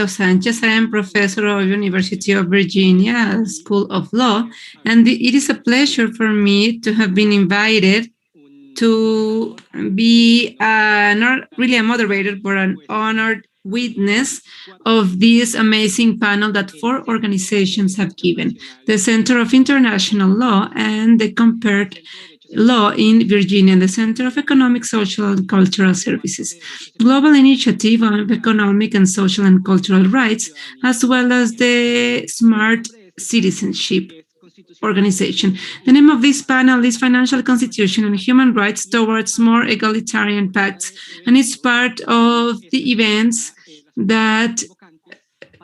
Sanchez. I am professor of University of Virginia School of Law, and it is a pleasure for me to have been invited to be not really a moderator, but an honored witness of this amazing panel that 4 organizations have given: the Center of International Law and the Compared Law in Virginia, the Center of Economic, Social, and Cultural Services, Global Initiative on Economic and Social and Cultural Rights, as well as the Smart Citizenship organization. The name of this panel is Financial Constitution and Human Rights Towards More Egalitarian Pacts, and it's part of the events that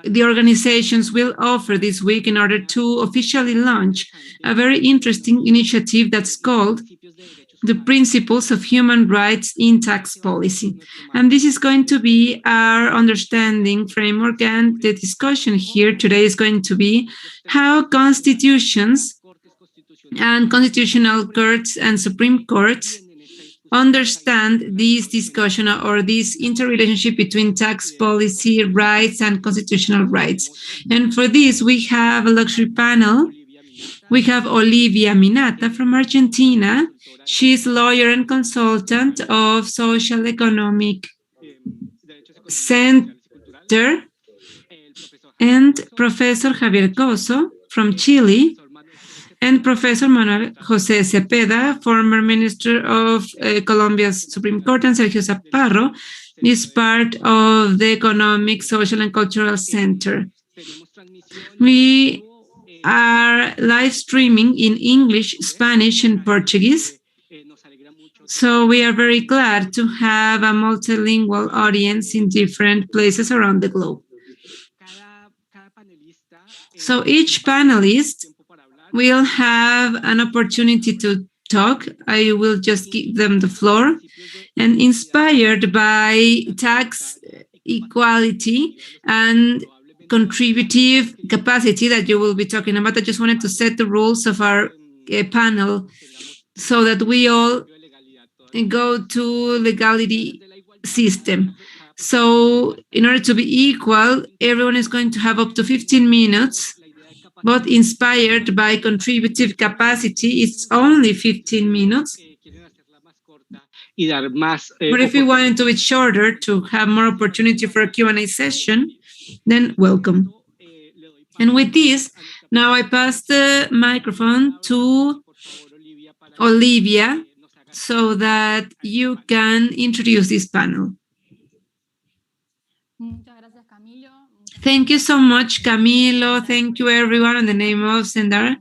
the organizations will offer this week in order to officially launch a very interesting initiative that's called the Principles of Human Rights in Tax Policy. And this is going to be our understanding framework, and the discussion here today is going to be how constitutions and constitutional courts and Supreme Courts understand this discussion or this interrelationship between tax policy rights and constitutional rights. And for this, we have a luxury panel. We have Olivia Minata from Argentina. She's lawyer and consultant of Social Economic Center. And Professor Javier Coso from Chile. And Professor Manuel José Cepeda, former Minister of Colombia's Supreme Court, and Sergio Zaparro is part of the Economic, Social, and Cultural Center. We are live streaming in English, Spanish, and Portuguese. So we are very glad to have a multilingual audience in different places around the globe. So each panelist will have an opportunity to talk. I will just give them the floor. And inspired by tax equality and contributive capacity that you will be talking about, I just wanted to set the rules of our panel so that we all go to legality system. So in order to be equal, everyone is going to have up to 15 minutes. But inspired by contributive capacity, it's only 15 minutes. But if you want to be shorter to have more opportunity for a Q&A session, then welcome. And with this, now I pass the microphone to Olivia so that you can introduce this panel. Thank you so much, Camilo. Thank you, everyone, in the name of Sendar.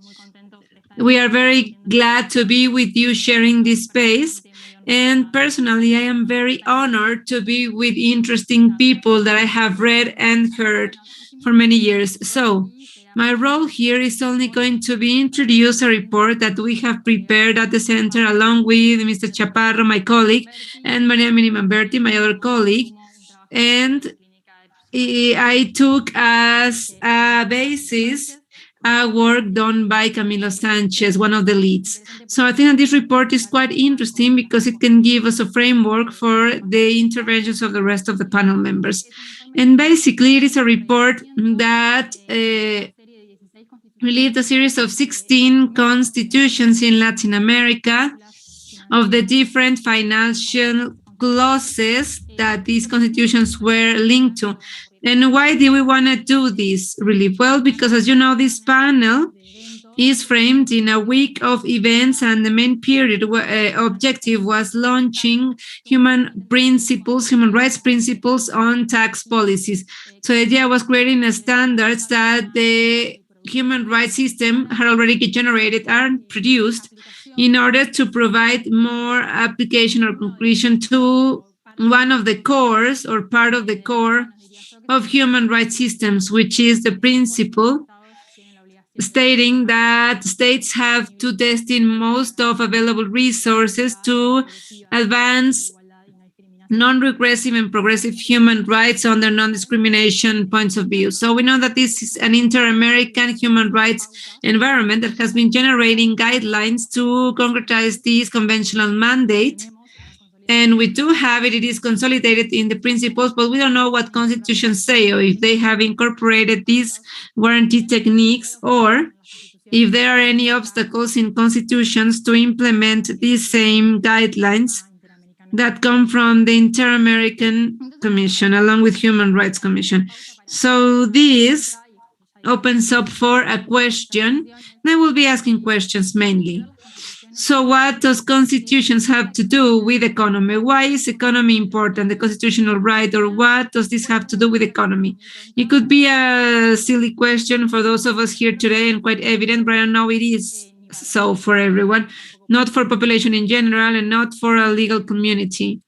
We are very glad to be with you sharing this space. And personally, I am very honored to be with interesting people that I have read and heard for many years. So my role here is only going to be introduce a report that we have prepared at the center along with Mr. Chaparro, my colleague, and Maria Minimanberti, my other colleague. And I took as a basis a work done by Camilo Sanchez, one of the leads. So I think that this report is quite interesting because it can give us a framework for the interventions of the rest of the panel members. And basically, it is a report that relieved a series of 16 constitutions in Latin America of the different financial clauses that these constitutions were linked to. And why do we want to do this relief? Well, because as you know, this panel is framed in a week of events, and the main period objective was launching human rights principles on tax policies. So the idea was creating standards that the human rights system had already generated and produced in order to provide more application or conclusion to one of the cores or part of the core of human rights systems, which is the principle stating that states have to destine most of available resources to advance non-regressive and progressive human rights under non-discrimination points of view. So we know that this is an inter-American human rights environment that has been generating guidelines to concretize this conventional mandate. and we do have it. It is consolidated in the principles, but we don't know what constitutions say, or if they have incorporated these guarantee techniques, or if there are any obstacles in constitutions to implement these same guidelines that come from the Inter-American Commission along with Human Rights Commission. So this opens up for a question, and I will be asking questions mainly. So what does constitutions have to do with economy? Why is economy important, the constitutional right, or what does this have to do with economy? It could be a silly question for those of us here today and quite evident, but I know it is so for everyone, not for population in general and not for a legal community.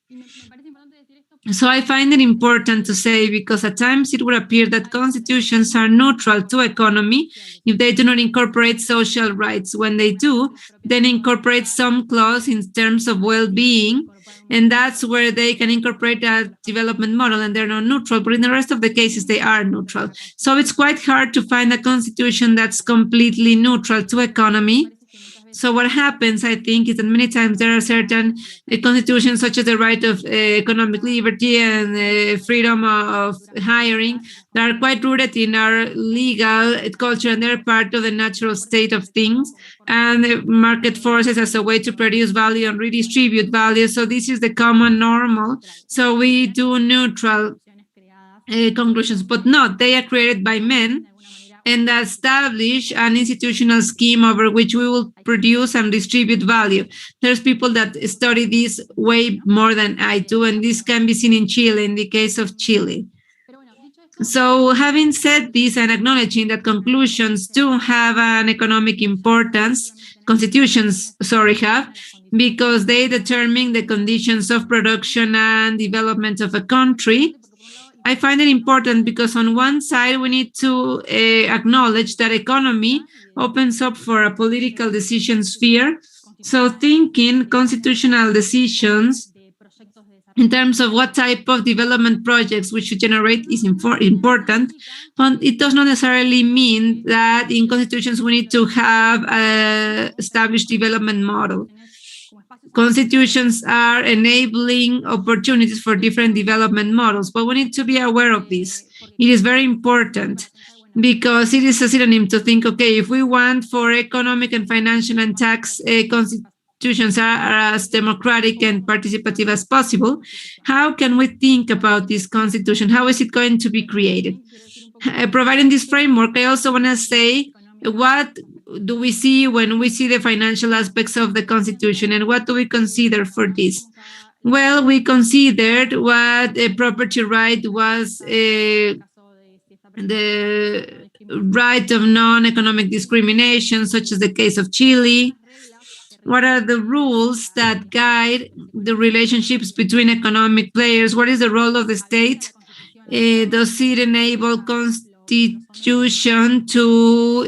So I find it important to say, because at times it would appear that constitutions are neutral to economy if they do not incorporate social rights. When they do, then incorporate some clause in terms of well-being, and that's where they can incorporate a development model, and they're not neutral, but in the rest of the cases they are neutral. So it's quite hard to find a constitution that's completely neutral to economy. So what happens, I think, is that many times there are certain constitutions, such as the right of economic liberty and freedom of hiring, that are quite rooted in our legal culture, and they're part of the natural state of things, and market forces as a way to produce value and redistribute value. So this is the common normal. So we do neutral conclusions, but not. They are created by men and establish an institutional scheme over which we will produce and distribute value. There's people that study this way more than I do, and this can be seen in Chile, in the case of Chile. So having said this and acknowledging that conclusions do have an economic importance, constitutions, have, because they determine the conditions of production and development of a country, I find it important because on one side, we need to acknowledge that economy opens up for a political decision sphere. So thinking constitutional decisions in terms of what type of development projects we should generate is important, but it does not necessarily mean that in constitutions we need to have an established development model. Constitutions are enabling opportunities for different development models, but we need to be aware of this. It is very important because it is a synonym to think, okay, if we want for economic and financial and tax constitutions are as democratic and participative as possible, how can we think about this constitution? How is it going to be created? Providing this framework, I also want to say, what do we see when we see the financial aspects of the Constitution, and what do we consider for this? Well, we considered what a property right was the right of non-economic discrimination, such as the case of Chile. What are the rules that guide the relationships between economic players? What is the role of the state? Does it enable constitution to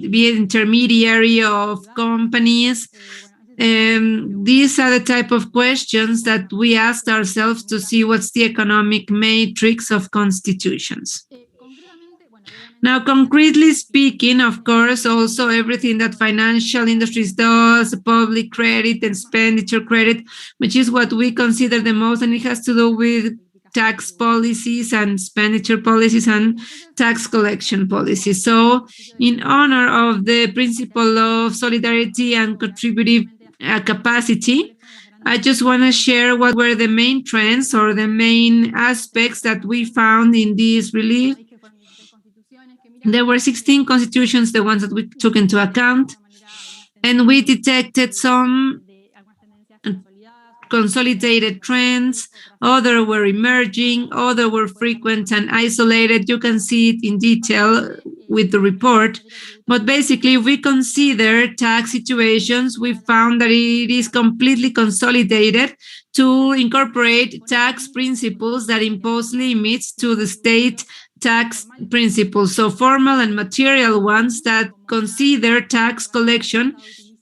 be an intermediary of companies? These are the type of questions that we asked ourselves to see what's the economic matrix of constitutions. Now, concretely speaking, of course, also everything that financial industries does, public credit, expenditure credit, which is what we consider the most, and it has to do with tax policies and expenditure policies and tax collection policies. So in honor of the principle of solidarity and contributive capacity, I just want to share what were the main trends or the main aspects that we found in this relief. There were 16 constitutions, the ones that we took into account, and we detected some consolidated trends, other were emerging, other were frequent and isolated. You can see it in detail with the report. But basically, if we consider tax situations, we found that it is completely consolidated to incorporate tax principles that impose limits to the state tax principles, so formal and material ones that consider tax collection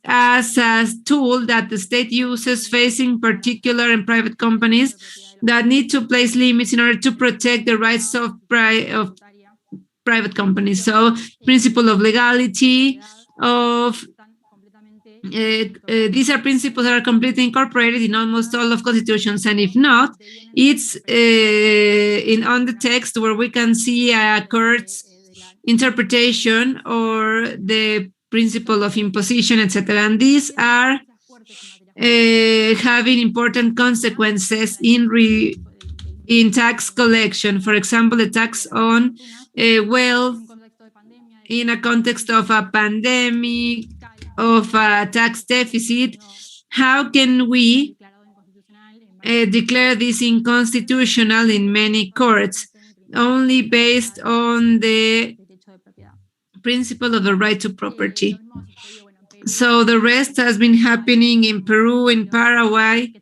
as a tool that the state uses facing particular and private companies that need to place limits in order to protect the rights of private companies. So principle of legality, of These are principles that are completely incorporated in almost all of constitutions, and if not, it's in on the text where we can see a court's interpretation or the principle of imposition, etc. And these are having important consequences in tax collection. For example, the tax on wealth in a context of a pandemic, of a tax deficit. How can we declare this unconstitutional in many courts only based on the principle of the right to property? So the rest has been happening in Peru, in Paraguay,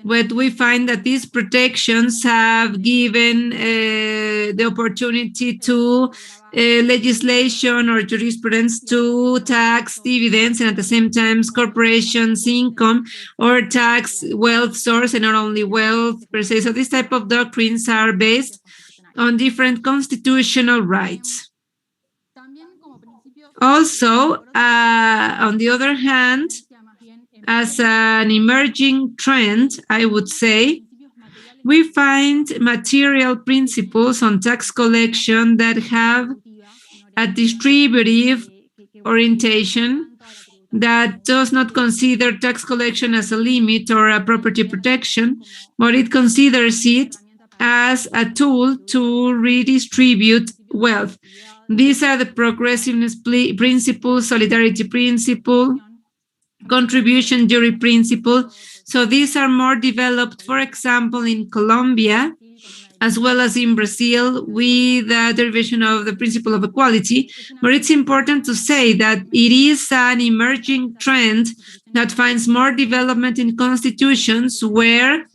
but we find that these protections have given the opportunity to legislation or jurisprudence to tax dividends and at the same time corporations' income or tax wealth source and not only wealth per se. So these type of doctrines are based on different constitutional rights. Also, on the other hand, as an emerging trend, I would say, we find material principles on tax collection that have a distributive orientation that does not consider tax collection as a limit or a property protection, but it considers it as a tool to redistribute wealth. These are the progressiveness principle, solidarity principle, contribution jury principle. So these are more developed, for example, in Colombia, as well as in Brazil, with the derivation of the principle of equality. But it's important to say that it is an emerging trend that finds more development in constitutions where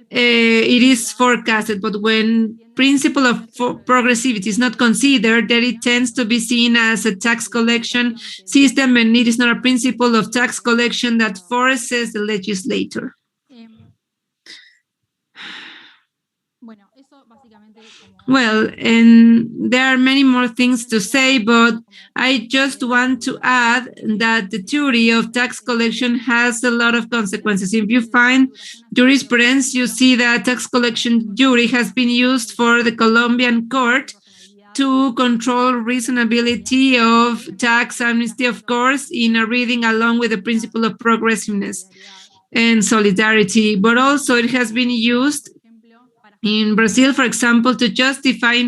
it is forecasted. But when principle of progressivity is not considered, that it tends to be seen as a tax collection system, and it is not a principle of tax collection that forces the legislator. Well, and there are many more things to say, but I just want to add that the theory of tax collection has a lot of consequences. If you find jurisprudence, you see that tax collection jury has been used for the Colombian court to control reasonability of tax amnesty, of course, in a reading along with the principle of progressiveness and solidarity, but also it has been used in Brazil, for example, to justify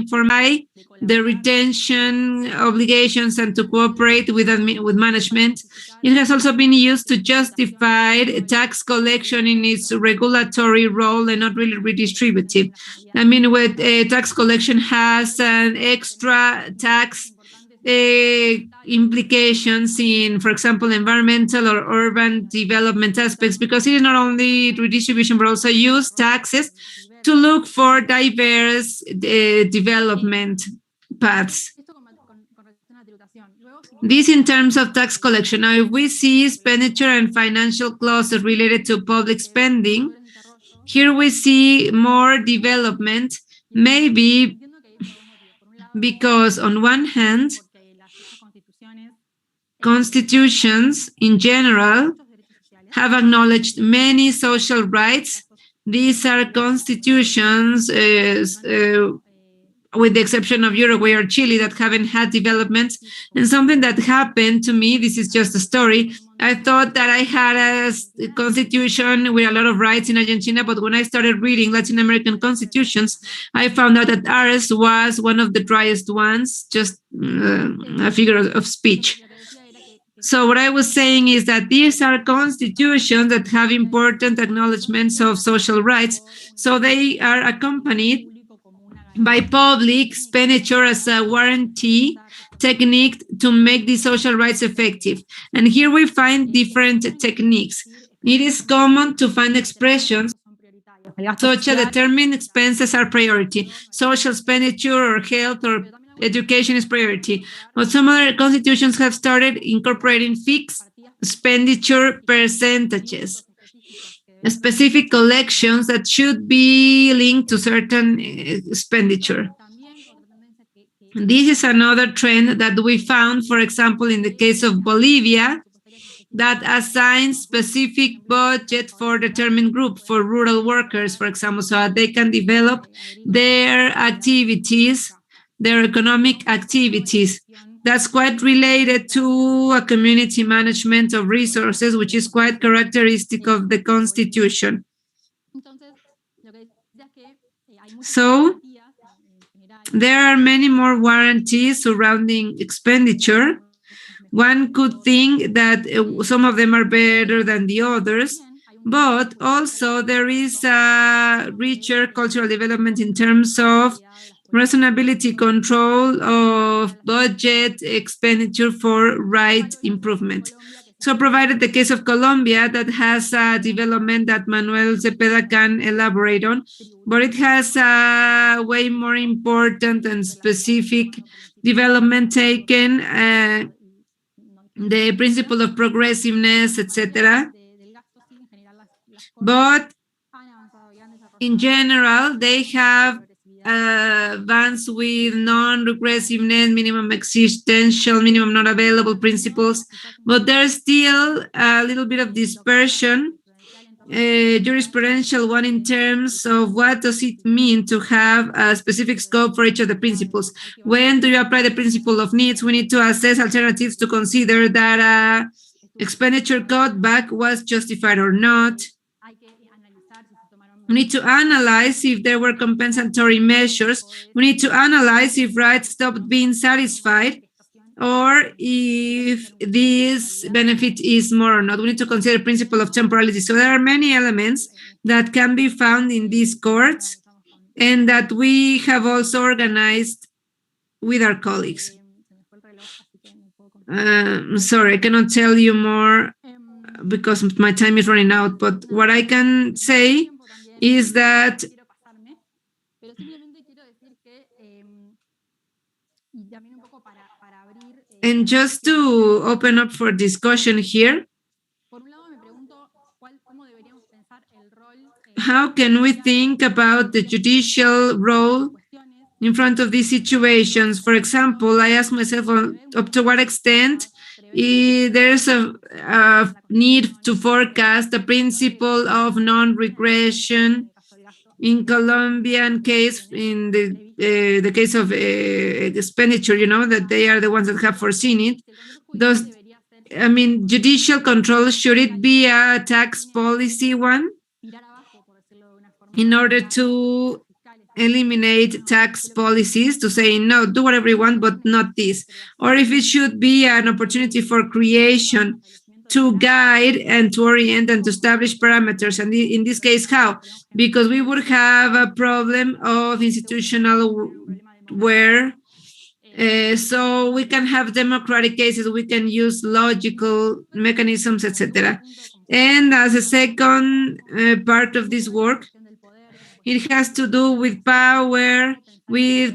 the retention obligations and to cooperate with management. It has also been used to justify tax collection in its regulatory role and not really redistributive. I mean, with tax collection has an extra tax implications in, for example, environmental or urban development aspects, because it is not only redistribution, but also use taxes to look for diverse development paths. This in terms of tax collection. Now, if we see expenditure and financial clauses related to public spending, here we see more development, maybe because on one hand, constitutions in general have acknowledged many social rights. These are constitutions, with the exception of Uruguay or Chile, that haven't had developments. And something that happened to me, this is just a story, I thought that I had a constitution with a lot of rights in Argentina, but when I started reading Latin American constitutions, I found out that ours was one of the driest ones, just a figure of speech. So what I was saying is that these are constitutions that have important acknowledgements of social rights. So they are accompanied by public expenditure as a warranty technique to make the social rights effective. And here we find different techniques. It is common to find expressions such as determined expenses are priority, social expenditure or health or education is priority. But some other constitutions have started incorporating fixed expenditure percentages, specific collections that should be linked to certain expenditure. This is another trend that we found, for example, in the case of Bolivia, that assigns specific budget for determined group, for rural workers, for example, so that they can develop their activities, their economic activities. That's quite related to a community management of resources, which is quite characteristic of the Constitution. So there are many more warranties surrounding expenditure. One could think that some of them are better than the others, but also there is a richer cultural development in terms of reasonability, control of budget expenditure for right improvement. So provided the case of Colombia that has a development that Manuel Cepeda can elaborate on, but it has a way more important and specific development taken, the principle of progressiveness, etc. But in general, they have advanced with non-regressiveness, minimum existential, minimum not available principles, but there's still a little bit of dispersion, jurisprudential one, in terms of what does it mean to have a specific scope for each of the principles. When do you apply the principle of needs? We need to assess alternatives to consider that expenditure cutback was justified or not. We need to analyze if there were compensatory measures. We need to analyze if rights stopped being satisfied or if this benefit is more or not. We need to consider principle of temporality. So there are many elements that can be found in these courts and that we have also organized with our colleagues. Sorry, I cannot tell you more because my time is running out, but what I can say is that and just to open up for discussion here, how can we think about the judicial role in front of these situations? For example, I ask myself up to what extent there's a need to forecast the principle of non-regression. In Colombian case, in the case of expenditure, that they are the ones that have foreseen it. Judicial control, should it be a tax policy one in order to eliminate tax policies, to say, no, do whatever you want, but not this? Or if it should be an opportunity for creation to guide and to orient and to establish parameters. And in this case, how? Because we would have a problem of institutional where, so we can have democratic cases, we can use logical mechanisms, etc. And as a second part of this work, it has to do with power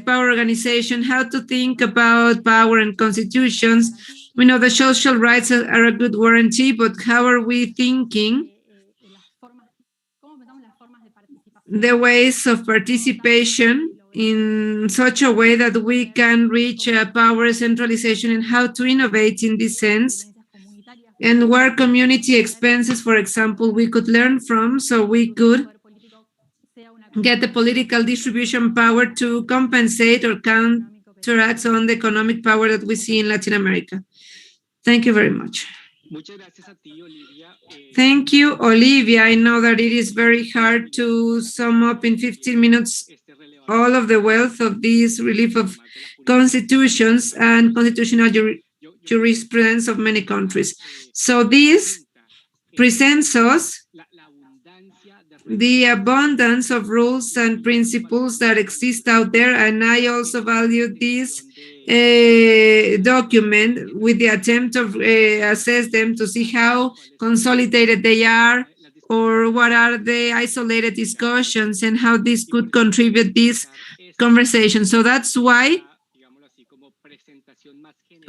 organization, how to think about power and constitutions. We know the social rights are a good warranty, but how are we thinking the ways of participation in such a way that we can reach power centralization, and how to innovate in this sense, and where community expenses, for example, we could learn from, so we could get the political distribution power to compensate or counteract on the economic power that we see in Latin America. Thank you very much. Thank you, Olivia. I know that it is very hard to sum up in 15 minutes all of the wealth of this relief of constitutions and constitutional jurisprudence of many countries. So this presents us the abundance of rules and principles that exist out there, and I also value this document with the attempt of assess them to see how consolidated they are, or what are the isolated discussions, and how this could contribute this conversation. So that's why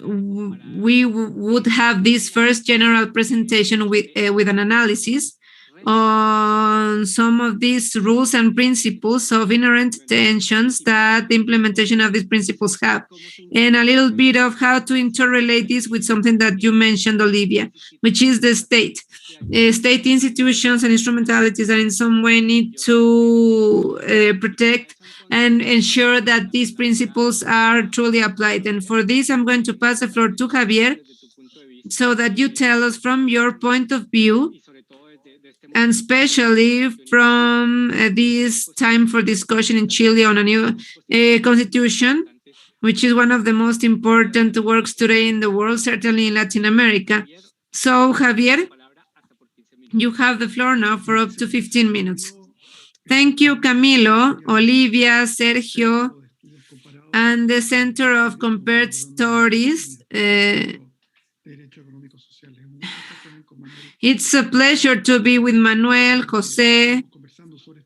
we would have this first general presentation with an analysis, on some of these rules and principles of inherent tensions that the implementation of these principles have, and a little bit of how to interrelate this with something that you mentioned, Olivia, which is the state. State institutions and instrumentalities that in some way need to protect and ensure that these principles are truly applied. And for this, I'm going to pass the floor to Javier so that you tell us from your point of view, and especially from this time for discussion in Chile on a new constitution, which is one of the most important works today in the world, certainly in Latin America. So, Javier, you have the floor now for up to 15 minutes. Thank you, Camilo, Olivia, Sergio, and the Center of Compared Stories. It's a pleasure to be with Manuel, Jose,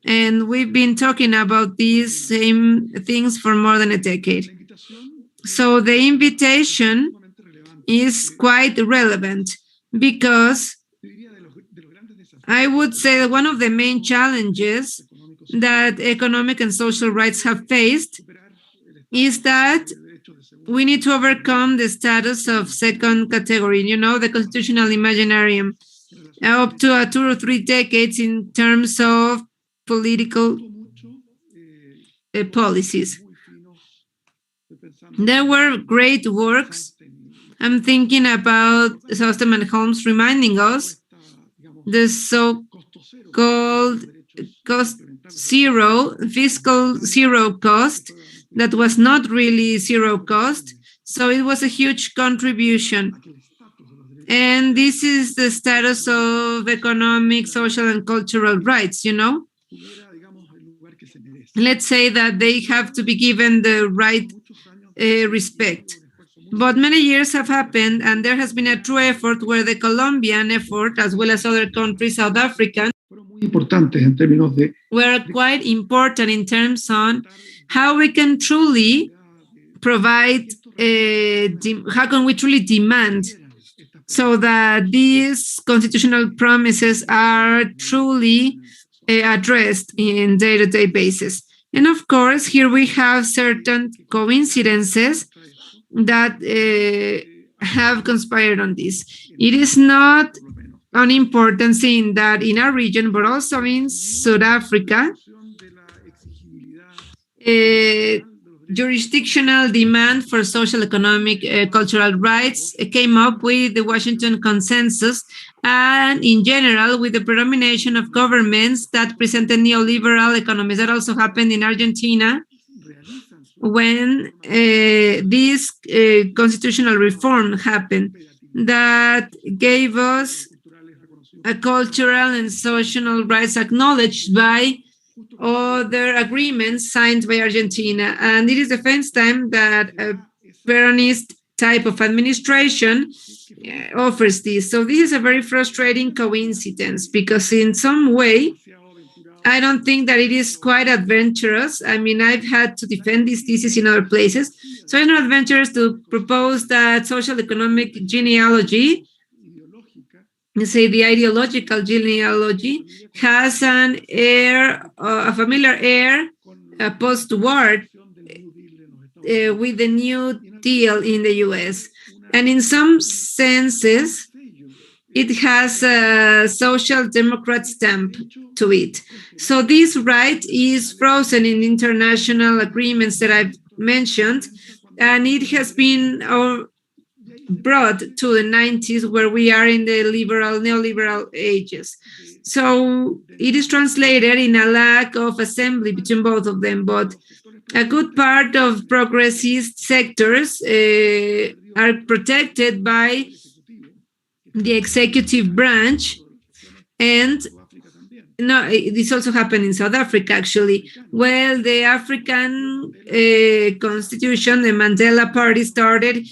and we've been talking about these same things for more than a decade. So the invitation is quite relevant because I would say that one of the main challenges that economic and social rights have faced is that we need to overcome the status of second category, the constitutional imaginarium, up to 2 or 3 decades in terms of political policies. There were great works. I'm thinking about Sostam and Holmes reminding us the so-called cost zero, fiscal zero cost, that was not really zero cost. So it was a huge contribution. And this is the status of economic, social, and cultural rights, Let's say that they have to be given the right respect. But many years have happened, and there has been a true effort where the Colombian effort, as well as other countries, South Africa, were quite important in terms on how we can truly provide, how can we truly demand so that these constitutional promises are truly addressed in day-to-day basis. And of course, here we have certain coincidences that have conspired on this. It is not unimportant seeing that in our region, but also in South Africa, jurisdictional demand for social, economic, cultural rights came up with the Washington Consensus, and in general with the predomination of governments that presented neoliberal economies. That also happened in Argentina when this constitutional reform happened, that gave us a cultural and social rights acknowledged by other agreements signed by Argentina. And it is the first time that a Peronist type of administration offers this. So this is a very frustrating coincidence, because in some way, I don't think that it is quite adventurous. I mean, I've had to defend this thesis in other places. So it's not adventurous to propose that social economic genealogy, let's say the ideological genealogy, has an air, a familiar air, post-war with the New Deal in the US. And in some senses, it has a social democrat stamp to it. So this right is frozen in international agreements that I've mentioned, and it has been brought to the 90s, where we are in the neoliberal ages. So it is translated in a lack of assembly between both of them, but a good part of progressist sectors are protected by the executive branch. And no, this also happened in South Africa, actually. Well, the African constitution, the Mandela Party, started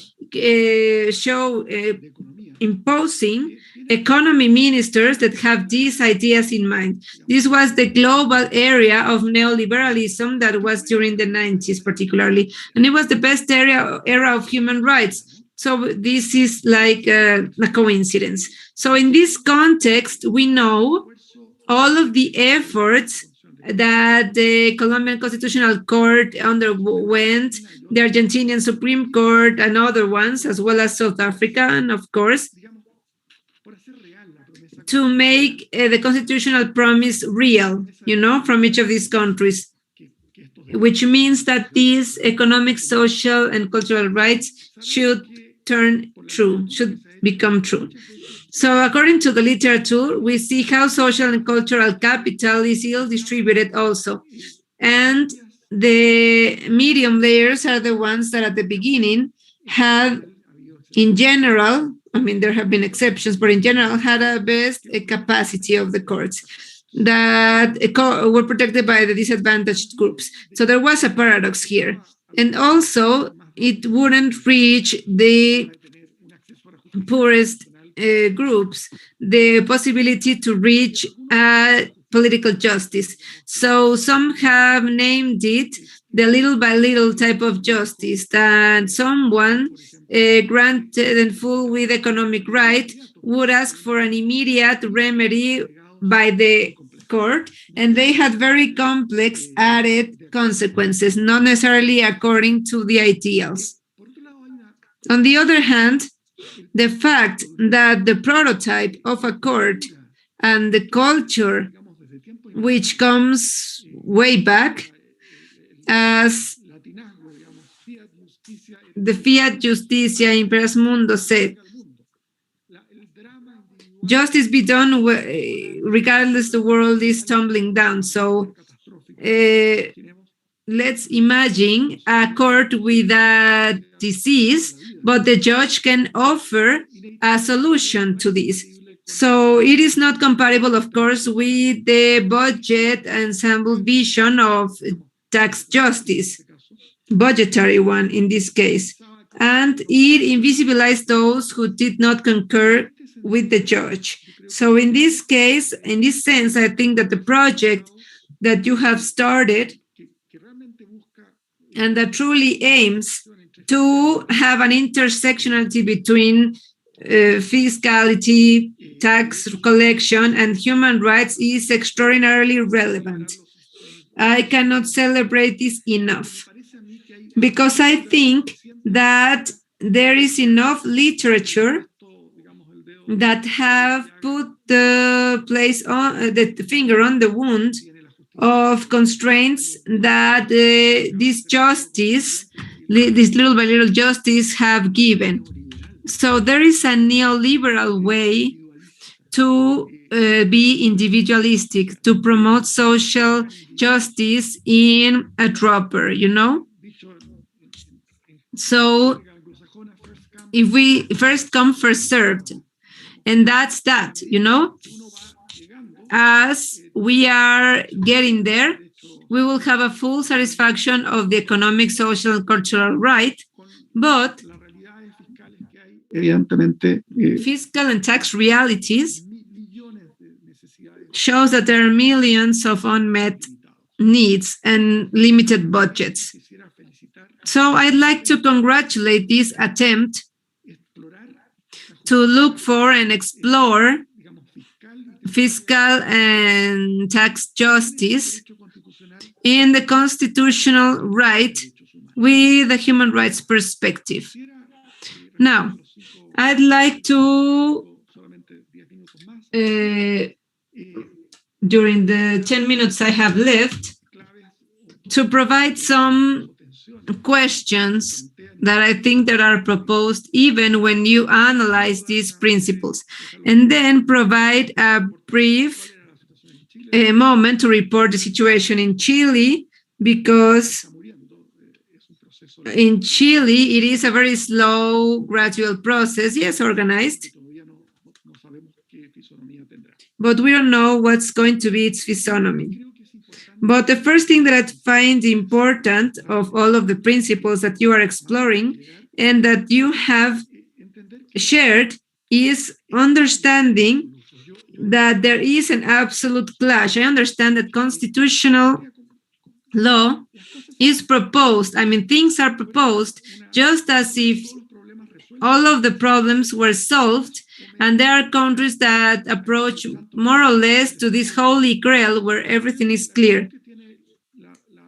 imposing economy ministers that have these ideas in mind. This was the global area of neoliberalism that was during the 90s particularly, and it was the best era of human rights. So this is like a coincidence. So in this context, we know all of the efforts that the Colombian Constitutional Court underwent, the Argentinian Supreme Court, and other ones, as well as South African, of course, to make the constitutional promise real, from each of these countries, which means that these economic, social, and cultural rights should should become true. So according to the literature, we see how social and cultural capital is ill distributed also. And the medium layers are the ones that at the beginning have, in general, I mean, there have been exceptions, but in general, had a best capacity of the courts that were protected by the disadvantaged groups. So there was a paradox here. And also, it wouldn't reach the poorest groups the possibility to reach political justice. So some have named it the little by little type of justice, that someone granted and full with economic right would ask for an immediate remedy by the court, and they had very complex added consequences, not necessarily according to the ideals. On the other hand, the fact that the prototype of a court and the culture, which comes way back as the fiat justitia imperas mundo said, justice be done regardless the world is tumbling down. So let's imagine a court with a disease, but the judge can offer a solution to this. So it is not comparable, of course, with the budget ensemble vision of tax justice, budgetary one in this case. And it invisibilized those who did not concur with the judge. So in this case, in this sense, I think that the project that you have started and that truly aims to have an intersectionality between fiscality, tax collection, and human rights is extraordinarily relevant. I cannot celebrate this enough because I think that there is enough literature that have put the finger on the wound of constraints that this justice, this little by little justice, have given. So there is a neoliberal way to be individualistic, to promote social justice in a dropper, So if we first come, first served, and that's that, As we are getting there, we will have a full satisfaction of the economic, social, and cultural right, but fiscal and tax realities shows that there are millions of unmet needs and limited budgets. So I'd like to congratulate this attempt to look for and explore fiscal and tax justice in the constitutional right with a human rights perspective. Now, I'd like to, during the 10 minutes I have left, to provide some questions that I think that are proposed even when you analyze these principles, and then provide a brief moment to report the situation in Chile, because in Chile it is a very slow, gradual process, yes, organized, but we don't know what's going to be its physiognomy. But the first thing that I find important of all of the principles that you are exploring and that you have shared is understanding that there is an absolute clash. I understand that constitutional law is proposed. I mean, things are proposed just as if all of the problems were solved And there are countries that approach more or less to this holy grail where everything is clear.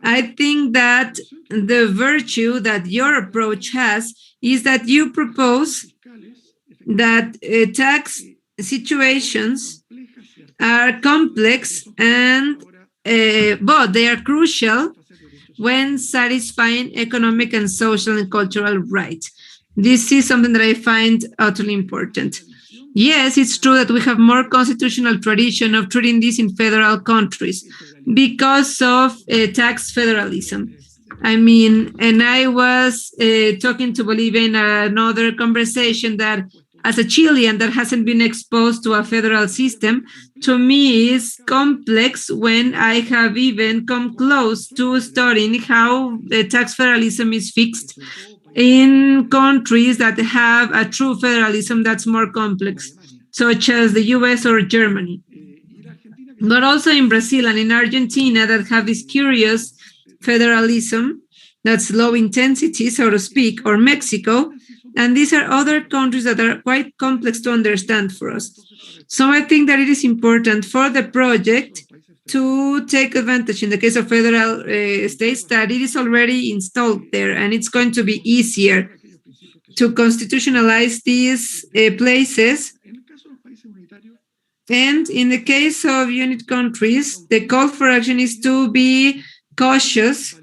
I think that the virtue that your approach has is that you propose that tax situations are complex and but they are crucial when satisfying economic and social and cultural rights. This is something that I find utterly important. Yes, it's true that we have more constitutional tradition of treating this in federal countries because of tax federalism. I mean, and I was talking to Bolivia in another conversation that as a Chilean that hasn't been exposed to a federal system, to me is complex when I have even come close to studying how the tax federalism is fixed in countries that have a true federalism that's more complex, such as the US or Germany. But also in Brazil and in Argentina that have this curious federalism that's low intensity, so to speak, or Mexico. And these are other countries that are quite complex to understand for us. So I think that it is important for the project to take advantage, in the case of federal states, that it is already installed there and it's going to be easier to constitutionalize these places. And in the case of unit countries, the call for action is to be cautious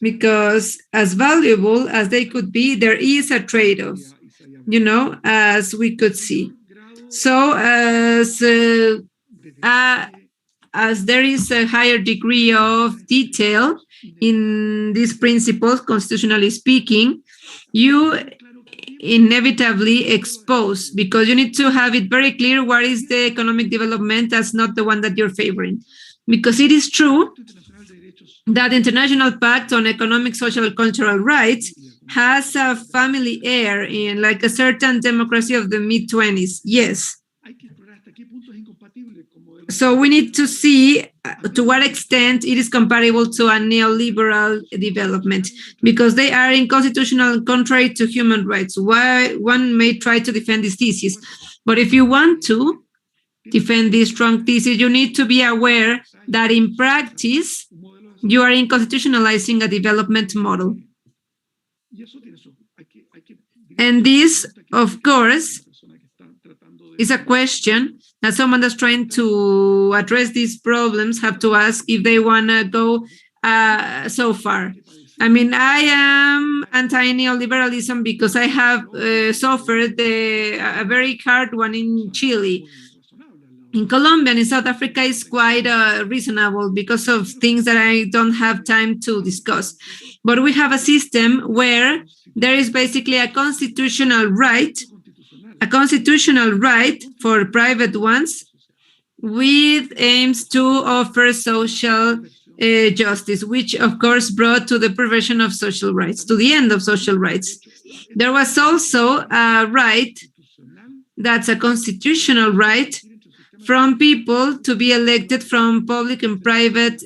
because as valuable as they could be, there is a trade-off, as we could see. So as there is a higher degree of detail in these principles, constitutionally speaking, you inevitably expose, because you need to have it very clear what is the economic development that's not the one that you're favoring. Because it is true that the International Pact on Economic, Social, and Cultural Rights has a family air in like a certain democracy of the mid-20s. Yes. So we need to see to what extent it is compatible to a neoliberal development, because they are unconstitutional and contrary to human rights. Why one may try to defend this thesis, but if you want to defend this strong thesis, you need to be aware that in practice, you are unconstitutionalizing a development model. And this, of course, is a question that someone that's trying to address these problems have to ask if they want to go so far. I mean, I am anti-neoliberalism because I have suffered a very hard one in Chile. In Colombia and in South Africa is quite reasonable because of things that I don't have time to discuss. But we have a system where there is basically a constitutional right for private ones with aims to offer social justice, which of course brought to the perversion of social rights, to the end of social rights. There was also a right that's a constitutional right from people to be elected from public and private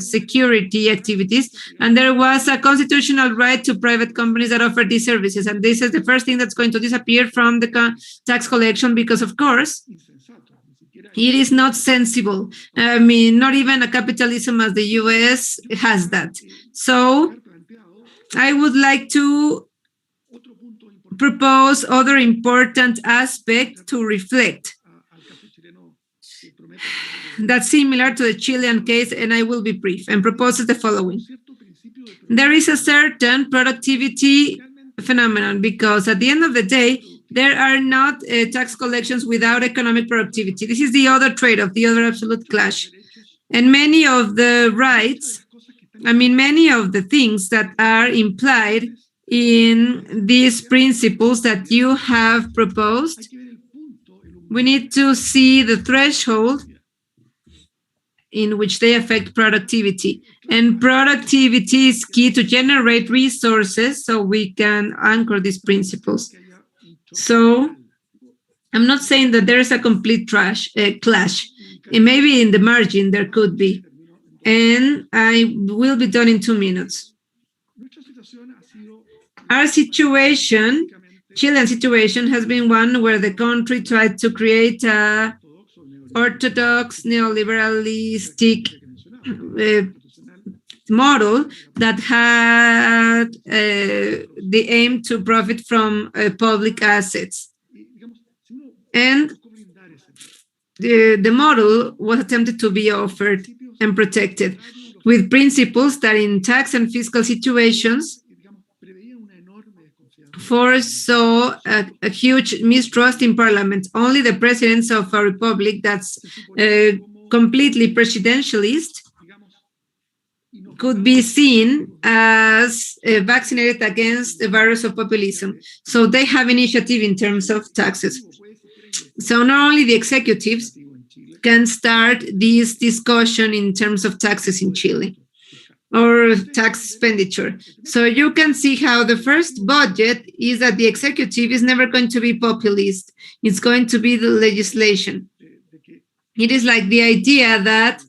security activities. And there was a constitutional right to private companies that offer these services. And this is the first thing that's going to disappear from the tax collection because, of course, it is not sensible. I mean, not even a capitalism as the US has that. So I would like to propose other important aspect to reflect. That's similar to the Chilean case, and I will be brief and proposes the following. There is a certain productivity phenomenon because at the end of the day, there are not tax collections without economic productivity. This is the other trade-off, the other absolute clash. And many of the rights, many of the things that are implied in these principles that you have proposed, we need to see the threshold in which they affect productivity. And productivity is key to generate resources so we can anchor these principles. So I'm not saying that there is a complete clash. And maybe in the margin there could be. And I will be done in 2 minutes. Our situation Chilean situation has been one where the country tried to create a orthodox neoliberalistic model that had the aim to profit from public assets. And the model was attempted to be offered and protected with principles that in tax and fiscal situations foresaw a huge mistrust in parliament. Only the presidents of a republic that's completely presidentialist could be seen as vaccinated against the virus of populism. So they have initiative in terms of taxes. So not only the executives can start this discussion in terms of taxes in Chile or tax expenditure. So you can see how the first budget is that the executive is never going to be populist. It's going to be the legislation. It is like the idea that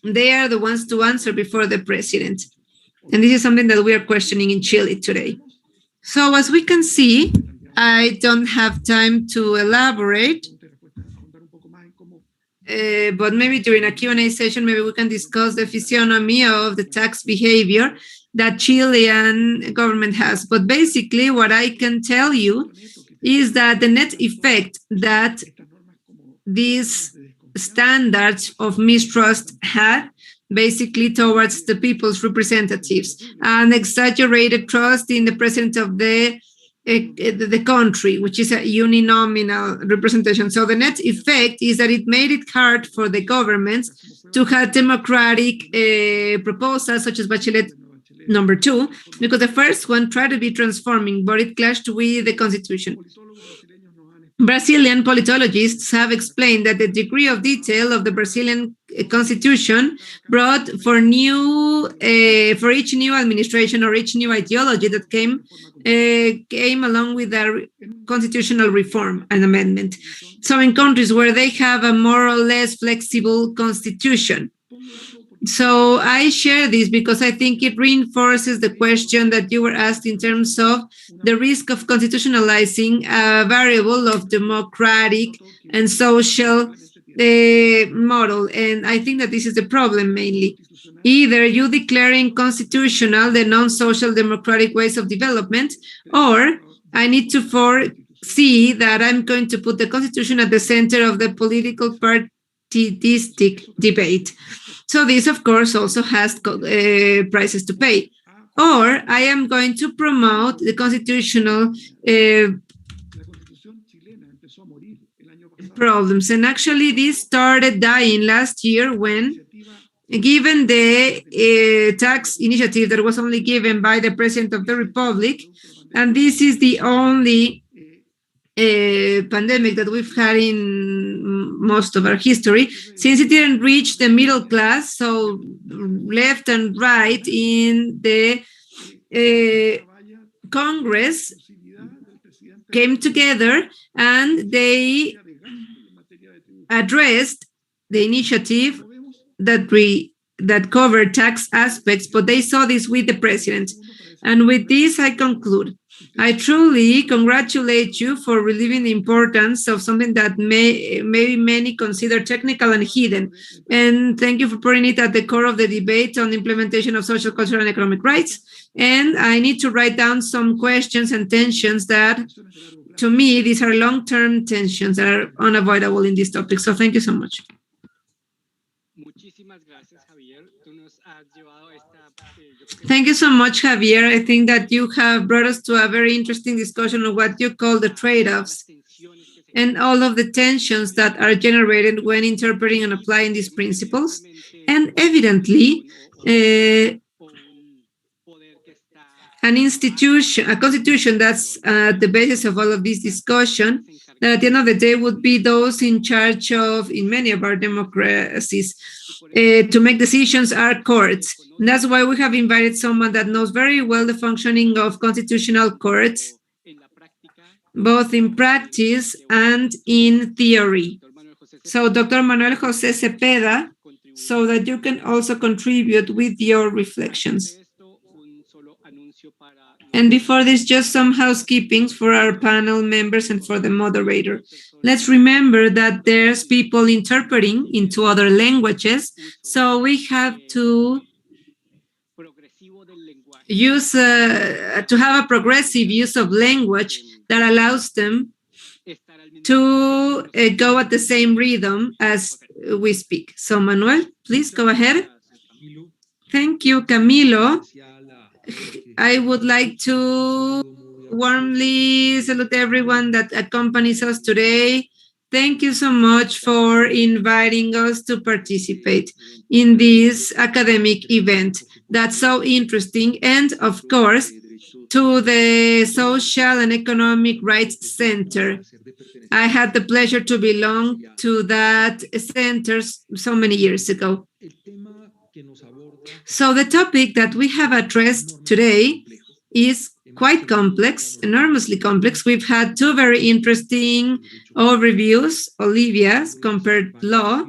they are the ones to answer before the president. And this is something that we are questioning in Chile today. So as we can see, I don't have time to elaborate, but maybe during a Q&A session, maybe we can discuss the physiognomy of the tax behavior that Chilean government has. But basically, what I can tell you is that the net effect that these standards of mistrust had basically towards the people's representatives, an exaggerated trust in the president of the country, which is a uninominal representation. So the net effect is that it made it hard for the governments to have democratic proposals such as Bachelet number 2, because the first one tried to be transforming, but it clashed with the constitution. Brazilian politologists have explained that the degree of detail of the Brazilian constitution brought for each new administration or each new ideology that came along with a constitutional reform and amendment. So in countries where they have a more or less flexible constitution. So I share this because I think it reinforces the question that you were asked in terms of the risk of constitutionalizing a variable of democratic and social model. And I think that this is the problem mainly. Either you declaring constitutional the non-social democratic ways of development, or I need to foresee that I'm going to put the constitution at the center of the political partidistic debate. So this, of course, also has prices to pay. Or I am going to promote the constitutional problems. And actually, this started dying last year when, given the tax initiative that was only given by the President of the Republic, and this is the only pandemic that we've had in most of our history, since it didn't reach the middle class, so left and right in the Congress came together and they addressed the initiative that covered tax aspects, but they saw this with the president. And with this, I conclude. I truly congratulate you for relieving the importance of something that maybe many consider technical and hidden. And thank you for putting it at the core of the debate on the implementation of social, cultural, and economic rights. And I need to write down some questions and tensions that, to me, these are long-term tensions that are unavoidable in this topic. So thank you so much. Thank you so much, Javier. I think that you have brought us to a very interesting discussion of what you call the trade-offs and all of the tensions that are generated when interpreting and applying these principles. And evidently, an institution, a constitution that's at the basis of all of this discussion, that at the end of the day would be those in charge of, in many of our democracies, to make decisions are courts. And that's why we have invited someone that knows very well the functioning of constitutional courts, both in practice and in theory. So Dr. Manuel José Cepeda, so that you can also contribute with your reflections. And before this, just some housekeepings for our panel members and for the moderator. Let's remember that there's people interpreting into other languages, so we have to use to have a progressive use of language that allows them to go at the same rhythm as we speak. So, Manuel, please go ahead. Thank you, Camilo. I would like to warmly salute everyone that accompanies us today. Thank you so much for inviting us to participate in this academic event. That's so interesting. And of course, to the Social and Economic Rights Center. I had the pleasure to belong to that center so many years ago. So the topic that we have addressed today is quite complex, enormously complex. We've had two very interesting overviews, Olivia's compared law,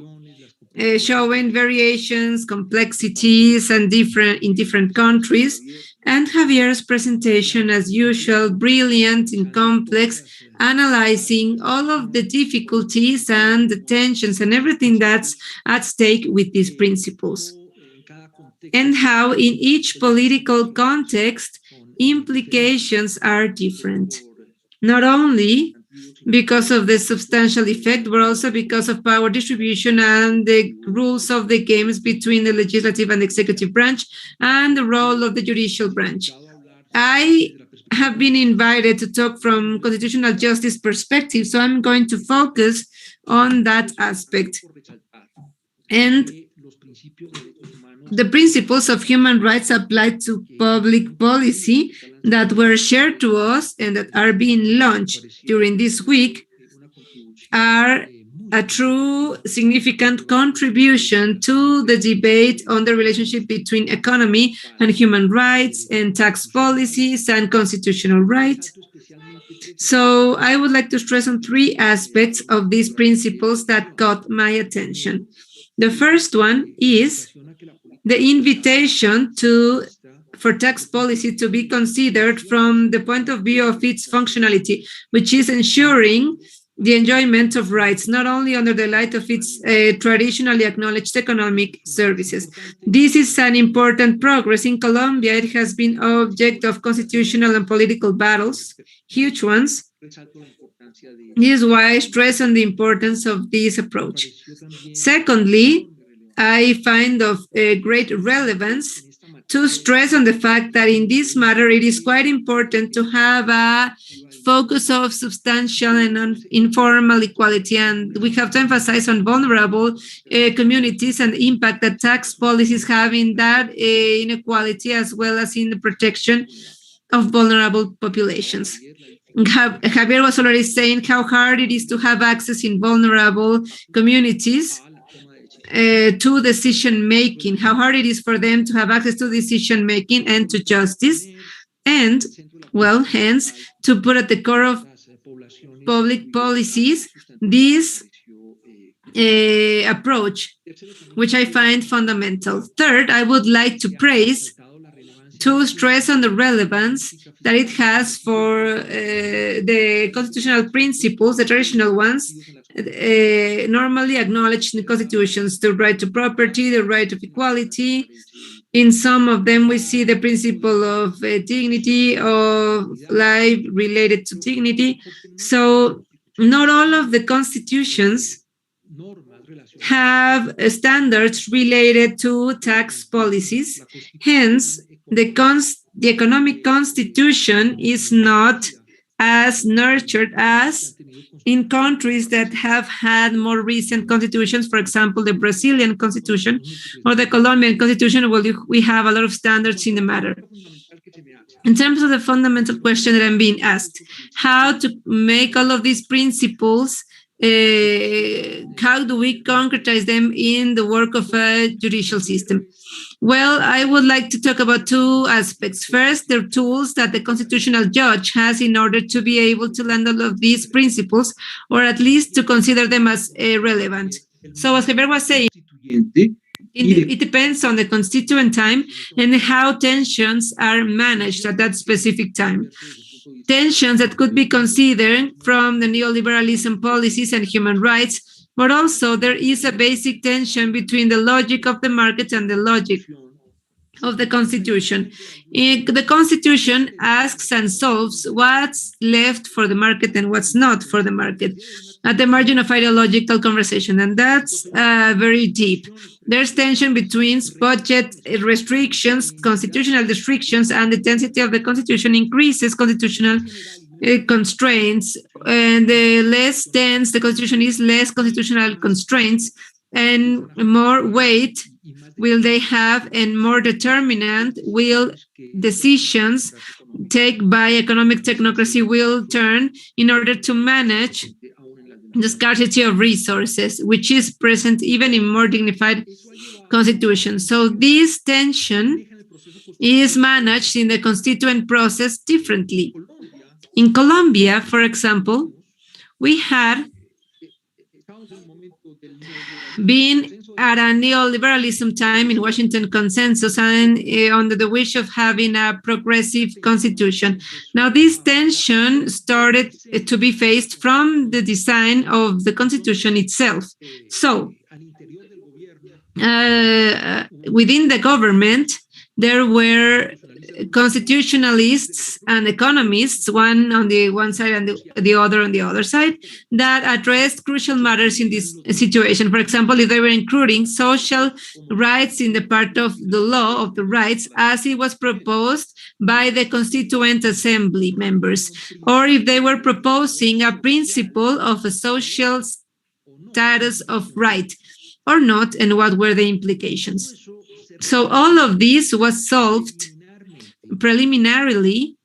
showing variations, complexities, and in different countries, and Javier's presentation, as usual, brilliant and complex, analyzing all of the difficulties and the tensions and everything that's at stake with these principles, and how in each political context, implications are different. Not only because of the substantial effect, but also because of power distribution and the rules of the games between the legislative and executive branch and the role of the judicial branch. I have been invited to talk from constitutional justice perspective, so I'm going to focus on that aspect. And the principles of human rights applied to public policy that were shared to us and that are being launched during this week are a true significant contribution to the debate on the relationship between economy and human rights and tax policies and constitutional rights. So I would like to stress on three aspects of these principles that caught my attention. The first one is the invitation for tax policy to be considered from the point of view of its functionality, which is ensuring the enjoyment of rights, not only under the light of its traditionally acknowledged economic services. This is an important progress. In Colombia, it has been object of constitutional and political battles, huge ones. This is why I stress on the importance of this approach. Secondly, I find of great relevance to stress on the fact that in this matter, it is quite important to have a focus of substantial and informal equality. And we have to emphasize on vulnerable communities and the impact that tax policies have in that inequality, as well as in the protection of vulnerable populations. Javier was already saying how hard it is to have access in vulnerable communities to decision making, how hard it is for them to have access to decision making and to justice, and, well, hence, to put at the core of public policies this approach, which I find fundamental. Third, I would like to stress on the relevance that it has for the constitutional principles, the traditional ones, normally acknowledged in the constitutions, the right to property, the right of equality. In some of them, we see the principle of dignity, of life related to dignity. So not all of the constitutions have standards related to tax policies. Hence, the economic constitution is not as nurtured as in countries that have had more recent constitutions, for example, the Brazilian constitution or the Colombian constitution, where we have a lot of standards in the matter. In terms of the fundamental question that I'm being asked, how to make all of these principles, how do we concretize them in the work of a judicial system? Well, I would like to talk about two aspects. First, the tools that the constitutional judge has in order to be able to land all of these principles, or at least to consider them as relevant. So as Javier was saying, It depends on the constituent time and how tensions are managed at that specific time. Tensions that could be considered from the neoliberalism policies and human rights, but also there is a basic tension between the logic of the market and the logic of the Constitution. The Constitution asks and solves what's left for the market and what's not for the market at the margin of ideological conversation, and that's very deep. There's tension between budget restrictions, constitutional restrictions, and the density of the Constitution increases constitutional constraints, and the less dense the Constitution is, less constitutional constraints and more weight will they have, and more determinant will decisions taken by economic technocracy will turn in order to manage the scarcity of resources, which is present even in more dignified constitutions. So this tension is managed in the constituent process differently. In Colombia, for example, we had been at a neoliberalism time in Washington consensus and under the wish of having a progressive constitution. Now, this tension started to be faced from the design of the constitution itself. So, within the government, there were constitutionalists and economists, one on the one side and the other on the other side, that addressed crucial matters in this situation. For example, if they were including social rights in the part of the law of the rights as it was proposed by the Constituent Assembly members, or if they were proposing a principle of a social status of right or not, and what were the implications. So all of this was solved preliminarily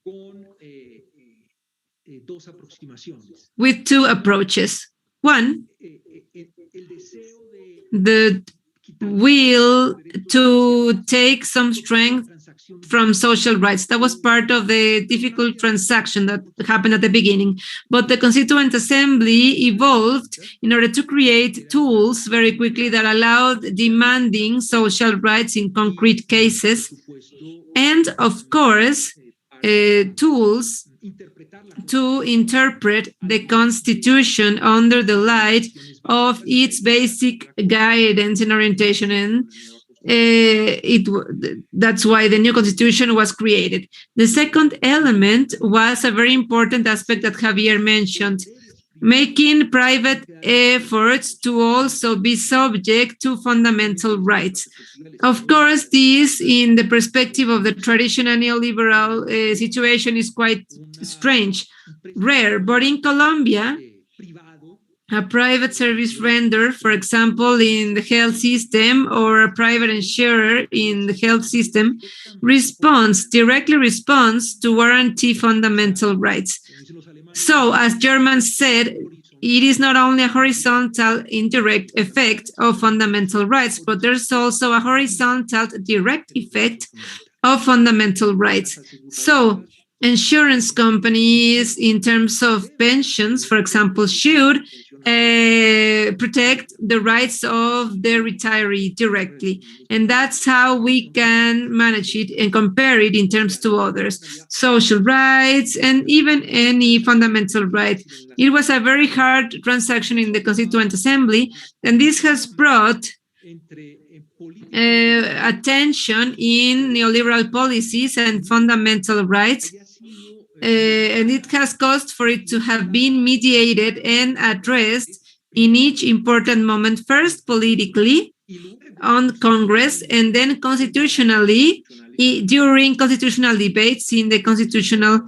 with two approaches. One, the will to take some strength from social rights. That was part of the difficult transaction that happened at the beginning. But the Constituent Assembly evolved in order to create tools very quickly that allowed demanding social rights in concrete cases. And of course, tools to interpret the Constitution under the light of its basic guidance and orientation. And that's why the new Constitution was created. The second element was a very important aspect that Javier mentioned, making private efforts to also be subject to fundamental rights. Of course, this, in the perspective of the traditional neoliberal situation, is quite strange, rare. But in Colombia, a private service render, for example, in the health system, or a private insurer in the health system, directly responds to guarantee fundamental rights. So, as Germans said, it is not only a horizontal indirect effect of fundamental rights, but there's also a horizontal direct effect of fundamental rights. So, insurance companies, in terms of pensions, for example, should protect the rights of the retiree directly. And that's how we can manage it and compare it in terms to others. Social rights and even any fundamental right. It was a very hard transaction in the Constituent Assembly, and this has brought attention in neoliberal policies and fundamental rights. And it has caused for it to have been mediated and addressed in each important moment, first politically on Congress, and then constitutionally during constitutional debates in the Constitutional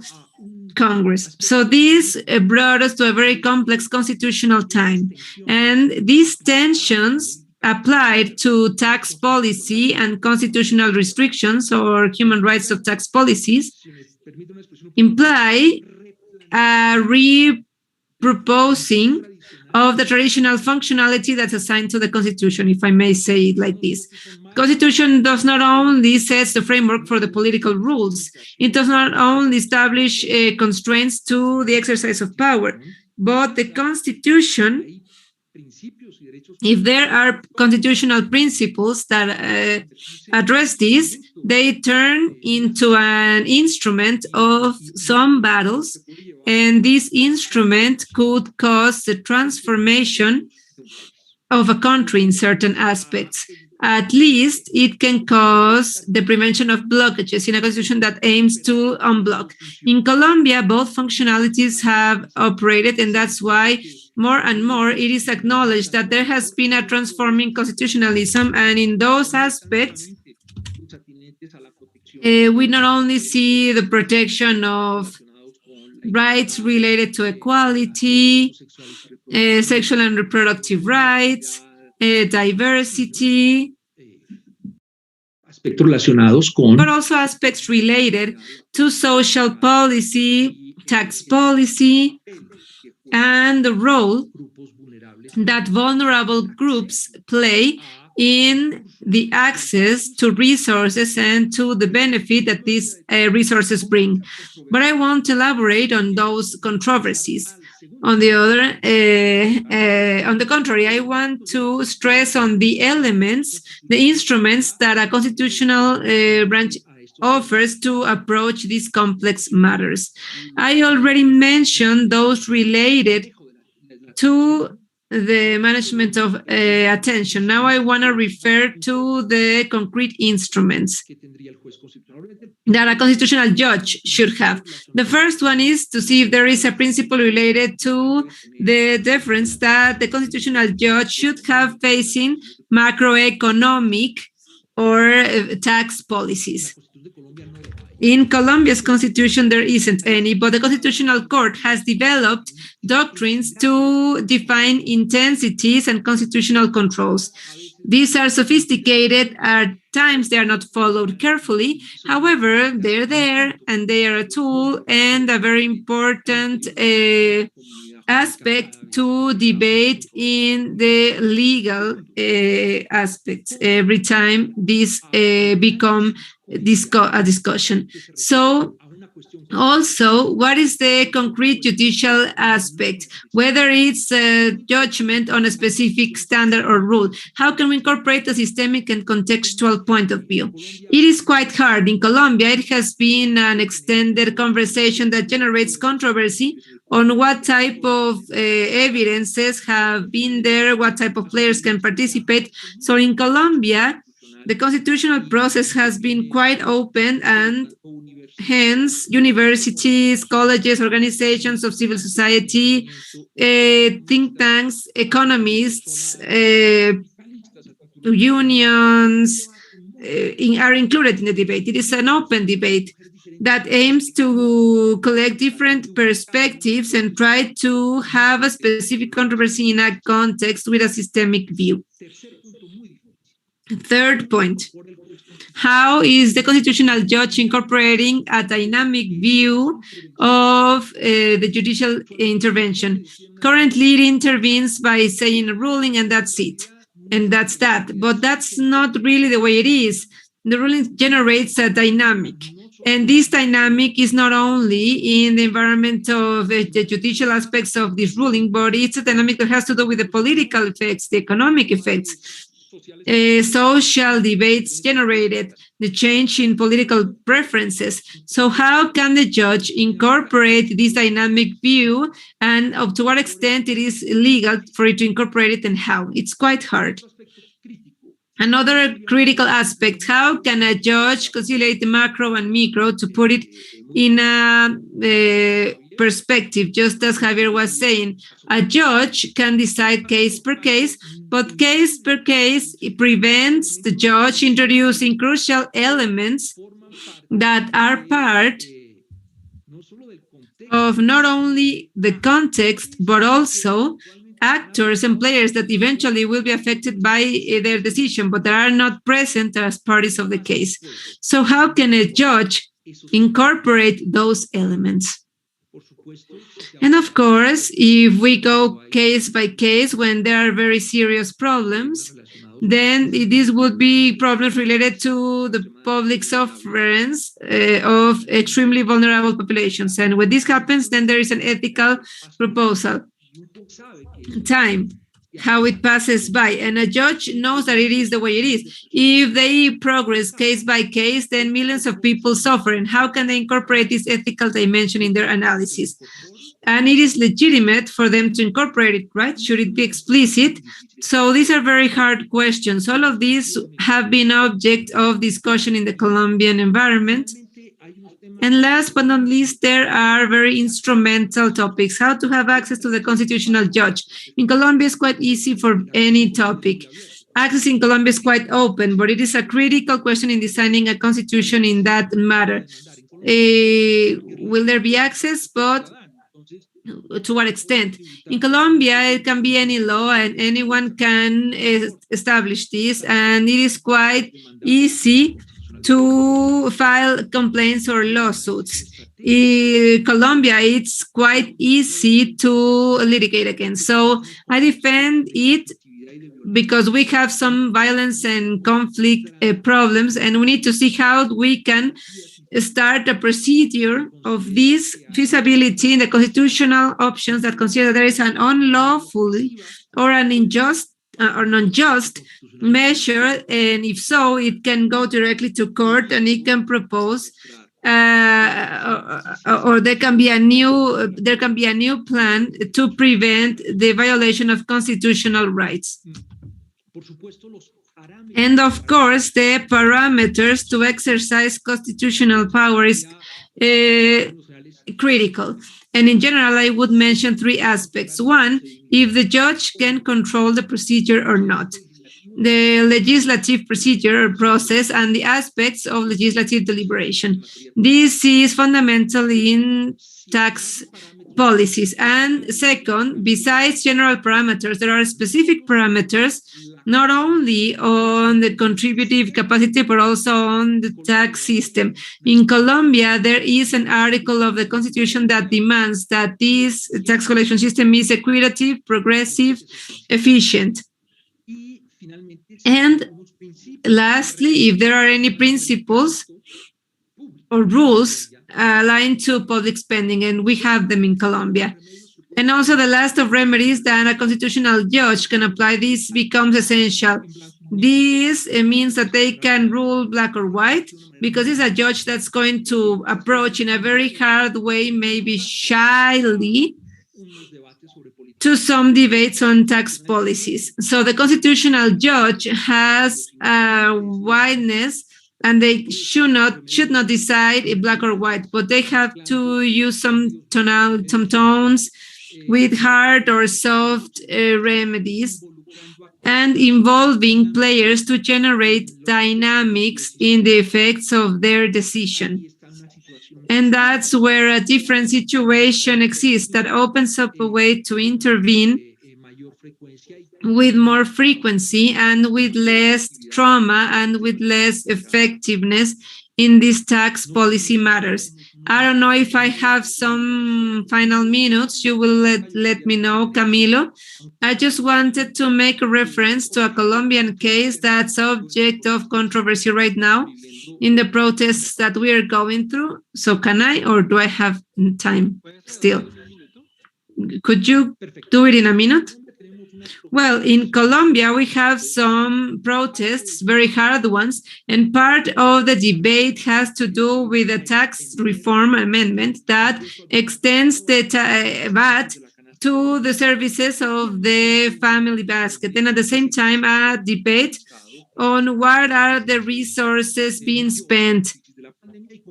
Congress. So this brought us to a very complex constitutional time. And these tensions applied to tax policy and constitutional restrictions or human rights of tax policies imply a reproposing of the traditional functionality that's assigned to the Constitution, if I may say it like this. Constitution does not only set the framework for the political rules, it does not only establish constraints to the exercise of power, but the Constitution If there are constitutional principles that address this, they turn into an instrument of some battles, and this instrument could cause the transformation of a country in certain aspects. At least it can cause the prevention of blockages in a constitution that aims to unblock. In Colombia, both functionalities have operated, and that's why more and more it is acknowledged that there has been a transforming constitutionalism, and in those aspects, we not only see the protection of rights related to equality, sexual and reproductive rights, diversity, but also aspects related to social policy, tax policy, and the role that vulnerable groups play in the access to resources and to the benefit that these resources bring. But I won't elaborate on those controversies. On the contrary, I want to stress on the elements, the instruments that a constitutional branch offers to approach these complex matters. I already mentioned those related to the management of attention. Now I want to refer to the concrete instruments that a constitutional judge should have. The first one is to see if there is a principle related to the deference that the constitutional judge should have facing macroeconomic or tax policies. In Colombia's constitution, there isn't any, but the Constitutional Court has developed doctrines to define intensities and constitutional controls. These are sophisticated. At times, they are not followed carefully. However, they're there, and they are a tool and a very important aspect to debate in the legal aspects every time these become a discussion. So also, what is the concrete judicial aspect? Whether it's a judgment on a specific standard or rule, how can we incorporate a systemic and contextual point of view? It is quite hard. In Colombia, it has been an extended conversation that generates controversy on what type of evidences have been there, what type of players can participate. So in Colombia, the constitutional process has been quite open, and hence universities, colleges, organizations of civil society, think tanks, economists, unions are included in the debate. It is an open debate that aims to collect different perspectives and try to have a specific controversy in a context with a systemic view. Third point, how is the constitutional judge incorporating a dynamic view of the judicial intervention? Currently, it intervenes by saying a ruling, and that's it. And that's that. But that's not really the way it is. The ruling generates a dynamic. And this dynamic is not only in the environment of the judicial aspects of this ruling, but it's a dynamic that has to do with the political effects, the economic effects. Social debates generated, the change in political preferences. So how can the judge incorporate this dynamic view, and up to what extent it is legal for it to incorporate it, and how? It's quite hard. Another critical aspect, how can a judge conciliate the macro and micro to put it in a perspective? Just as Javier was saying, a judge can decide case per case, but case per case, it prevents the judge introducing crucial elements that are part of not only the context, but also actors and players that eventually will be affected by their decision, but that are not present as parties of the case. So how can a judge incorporate those elements? And of course, if we go case by case, when there are very serious problems, then this would be problems related to the public sufferance of extremely vulnerable populations. And when this happens, then there is an ethical proposal. Time. how it passes by, and a judge knows that it is the way it is. If they progress case by case, then millions of people suffer, and how can they incorporate this ethical dimension in their analysis? And it is legitimate for them to incorporate it, right? Should it be explicit? So these are very hard questions. All of these have been object of discussion in the Colombian environment. And last but not least, there are very instrumental topics. How to have access to the constitutional judge. In Colombia, it's quite easy for any topic. Access in Colombia is quite open, but it is a critical question in designing a constitution in that matter. Will there be access? But to what extent? In Colombia, it can be any law and anyone can establish this, and it is quite easy to file complaints or lawsuits. In Colombia, it's quite easy to litigate against. So I defend it because we have some violence and conflict problems, and we need to see how we can start a procedure of this feasibility in the constitutional options that consider there is an unlawful or an unjust or non-just measure, and if so, it can go directly to court and it can propose or there can be a new plan to prevent the violation of constitutional rights. And of course, the parameters to exercise constitutional power is critical. And in general, I would mention three aspects. One, if the judge can control the procedure or not. The legislative procedure or process and the aspects of legislative deliberation. This is fundamental in tax policies. And second, besides general parameters, there are specific parameters not only on the contributive capacity, but also on the tax system. In Colombia, there is an article of the Constitution that demands that this tax collection system is equitable, progressive, efficient. And lastly, if there are any principles or rules aligned to public spending, and we have them in Colombia. And also the last of remedies that a constitutional judge can apply, this becomes essential. This means that they can rule black or white, because it's a judge that's going to approach in a very hard way, maybe shyly, to some debates on tax policies. So the constitutional judge has a wideness, and they should not decide if black or white, but they have to use some tones with hard or soft remedies, and involving players to generate dynamics in the effects of their decision. And that's where a different situation exists that opens up a way to intervene with more frequency and with less trauma and with less effectiveness in these tax policy matters. I don't know if I have some final minutes. You will let me know, Camilo. I just wanted to make a reference to a Colombian case that's subject of controversy right now in the protests that we are going through. So can I, or do I have time still? Could you do it in a minute? Well, in Colombia, we have some protests, very hard ones, and part of the debate has to do with a tax reform amendment that extends the VAT to the services of the family basket. And at the same time, a debate on what are the resources being spent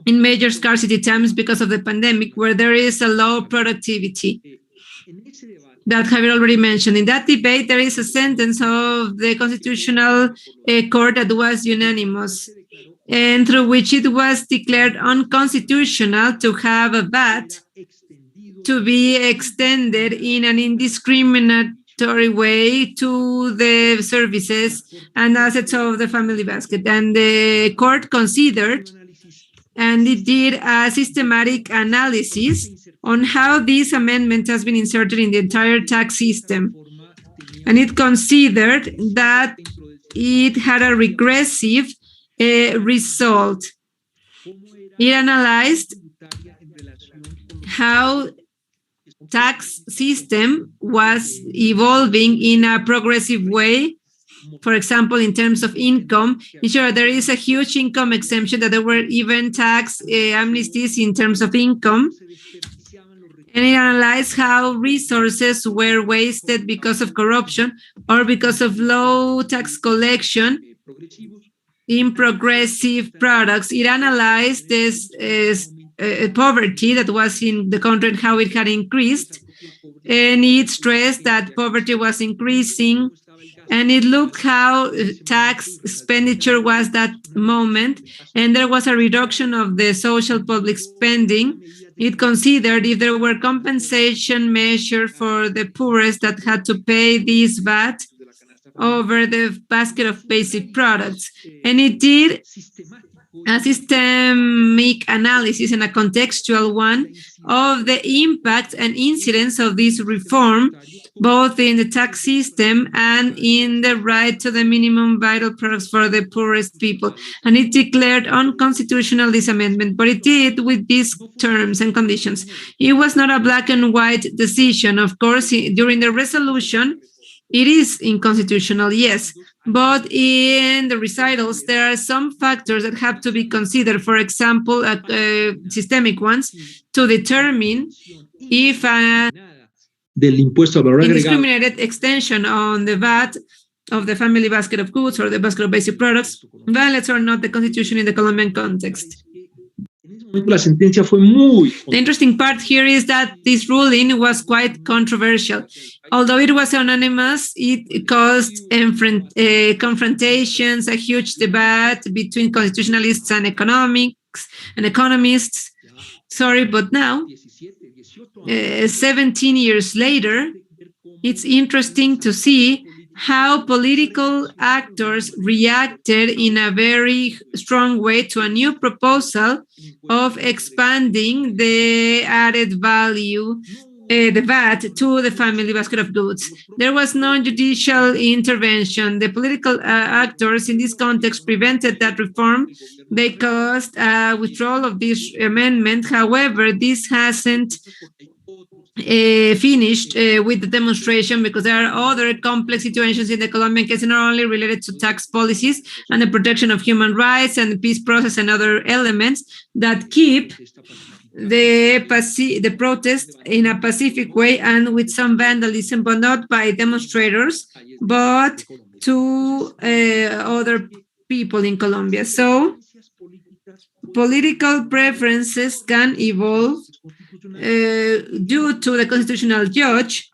in major scarcity times because of the pandemic, where there is a low productivity that Javier already mentioned. In that debate, there is a sentence of the Constitutional Court that was unanimous, and through which it was declared unconstitutional to have a VAT to be extended in an indiscriminatory way to the services and assets of the family basket. And the court considered, and it did a systematic analysis on how this amendment has been inserted in the entire tax system. And it considered that it had a regressive result. It analyzed how tax system was evolving in a progressive way. For example, in terms of income, sure, there is a huge income exemption, that there were even tax amnesties in terms of income. And it analyzed how resources were wasted because of corruption or because of low tax collection in progressive products. It analyzed this poverty that was in the country and how it had increased. And it stressed that poverty was increasing. And it looked how tax expenditure was that moment. And there was a reduction of the social public spending. It considered if there were compensation measures for the poorest that had to pay this VAT over the basket of basic products. And it did a systemic analysis and a contextual one of the impact and incidence of this reform, both in the tax system and in the right to the minimum vital products for the poorest people. And it declared unconstitutional this amendment, but it did with these terms and conditions. It was not a black and white decision. Of course, during the resolution, it is unconstitutional, yes, but in the recitals, there are some factors that have to be considered. For example, systemic ones, to determine if an indiscriminated extension on the VAT of the family basket of goods or the basket of basic products violates or not the Constitution in the Colombian context. The interesting part here is that this ruling was quite controversial. Although it was anonymous, it caused confrontations, a huge debate between constitutionalists and economists. Sorry, but now, 17 years later, it's interesting to see how political actors reacted in a very strong way to a new proposal of expanding the added value, the VAT, to the family basket of goods. There was no judicial intervention. The political actors in this context prevented that reform. They caused withdrawal of this amendment. However, this hasn't finished with the demonstration, because there are other complex situations in the Colombian case, not only related to tax policies and the protection of human rights and the peace process and other elements that keep the protest in a pacific way and with some vandalism, but not by demonstrators, but to other people in Colombia. So political preferences can evolve due to the constitutional judge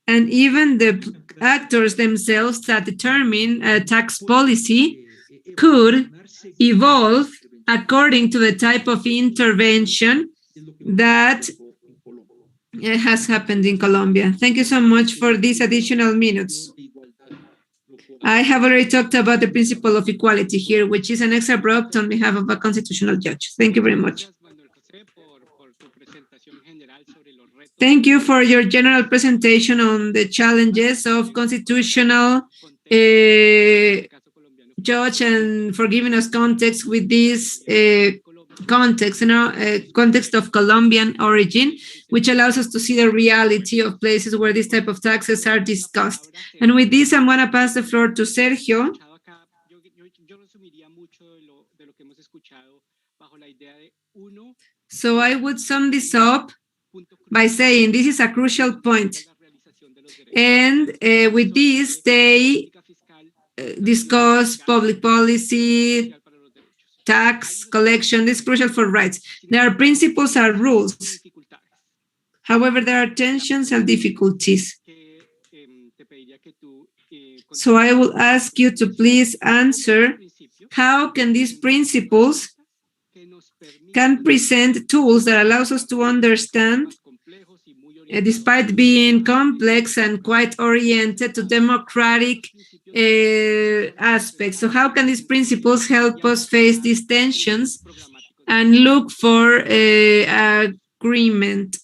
and even the actors themselves that determine tax policy could evolve according to the type of intervention that has happened in Colombia. Thank you so much for these additional minutes. I have already talked about the principle of equality here, which is an extra brought on behalf of a constitutional judge. Thank you very much. Thank you for your general presentation on the challenges of constitutional judge and for giving us context with this context of Colombian origin, which allows us to see the reality of places where this type of taxes are discussed. And with this, I'm going to pass the floor to Sergio. So I would sum this up by saying this is a crucial point. And with this, they discuss public policy, tax collection. This is crucial for rights. There are principles and rules. However, there are tensions and difficulties. So I will ask you to please answer, how can these principles can present tools that allows us to understand, despite being complex and quite oriented to democratic aspects. So how can these principles help us face these tensions and look for agreement?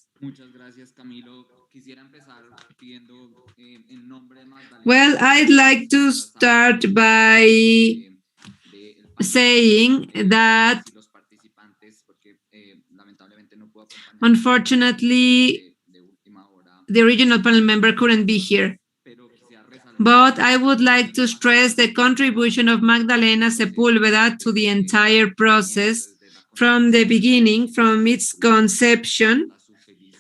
Well, I'd like to start by saying that unfortunately, the original panel member couldn't be here. But I would like to stress the contribution of Magdalena Sepúlveda to the entire process from the beginning, from its conception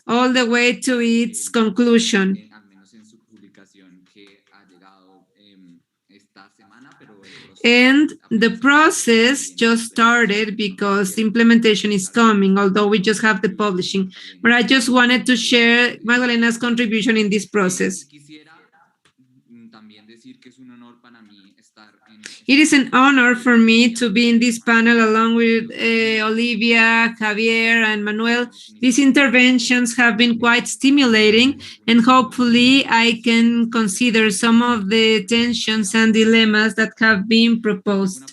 all the way to its conclusion. And the process just started because the implementation is coming, although we just have the publishing. But I just wanted to share Magdalena's contribution in this process. It is an honor for me to be in this panel along with Olivia, Javier, and Manuel. These interventions have been quite stimulating, and hopefully I can consider some of the tensions and dilemmas that have been proposed.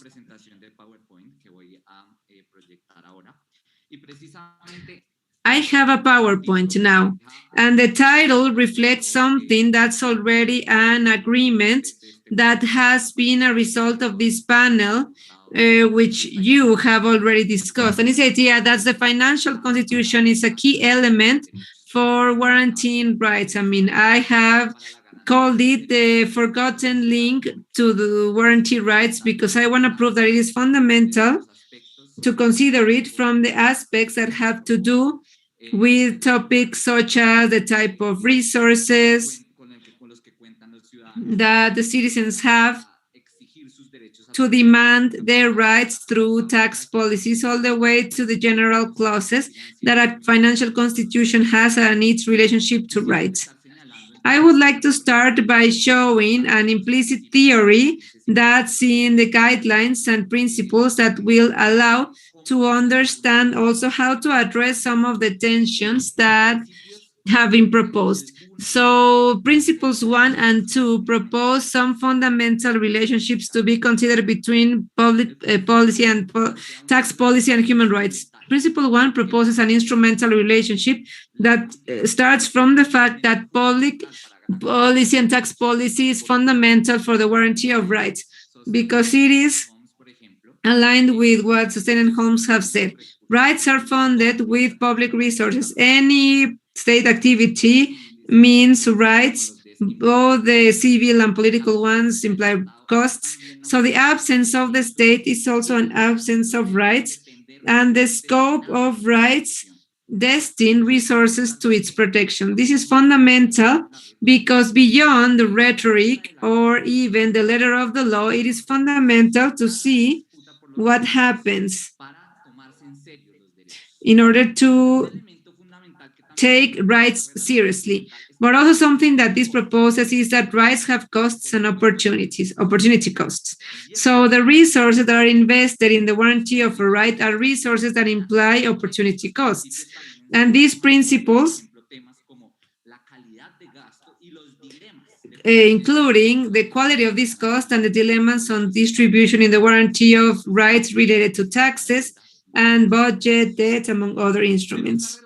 I have a PowerPoint now, and the title reflects something that's already an agreement that has been a result of this panel, which you have already discussed. And it's the idea that the financial constitution is a key element for guaranteeing rights. I mean, I have called it the forgotten link to the warranty rights because I want to prove that it is fundamental to consider it from the aspects that have to do with topics such as the type of resources that the citizens have to demand their rights through tax policies, all the way to the general clauses that a financial constitution has and its relationship to rights. I would like to start by showing an implicit theory that's in the guidelines and principles that will allow to understand also how to address some of the tensions that have been proposed. So principles 1 and 2 propose some fundamental relationships to be considered between public policy and tax policy and human rights. Principle 1 proposes an instrumental relationship that starts from the fact that public policy and tax policy is fundamental for the guarantee of rights because it is aligned with what Sustain and Holmes have said. Rights are funded with public resources. Any state activity means rights, both the civil and political ones imply costs. So the absence of the state is also an absence of rights, and the scope of rights destine resources to its protection. This is fundamental because beyond the rhetoric or even the letter of the law, it is fundamental to see what happens in order to take rights seriously. But also something that this proposes is that rights have costs and opportunity costs. So the resources that are invested in the warranty of a right are resources that imply opportunity costs. And these principles, including the quality of this cost and the dilemmas on distribution in the warranty of rights related to taxes and budget, debt, among other instruments.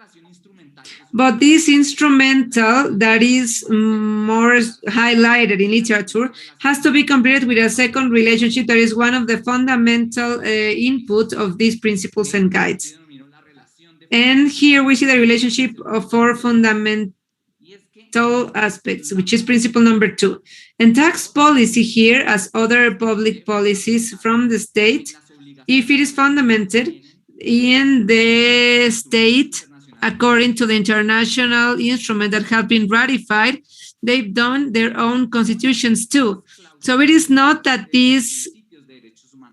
But this instrumental that is more highlighted in literature has to be completed with a second relationship that is one of the fundamental input of these principles and guides. And here we see the relationship of four fundamental aspects, which is principle number 2. And tax policy here, as other public policies from the state, if it is fundamented in the state, according to the international instrument that have been ratified, they've done their own constitutions too. So it is not that these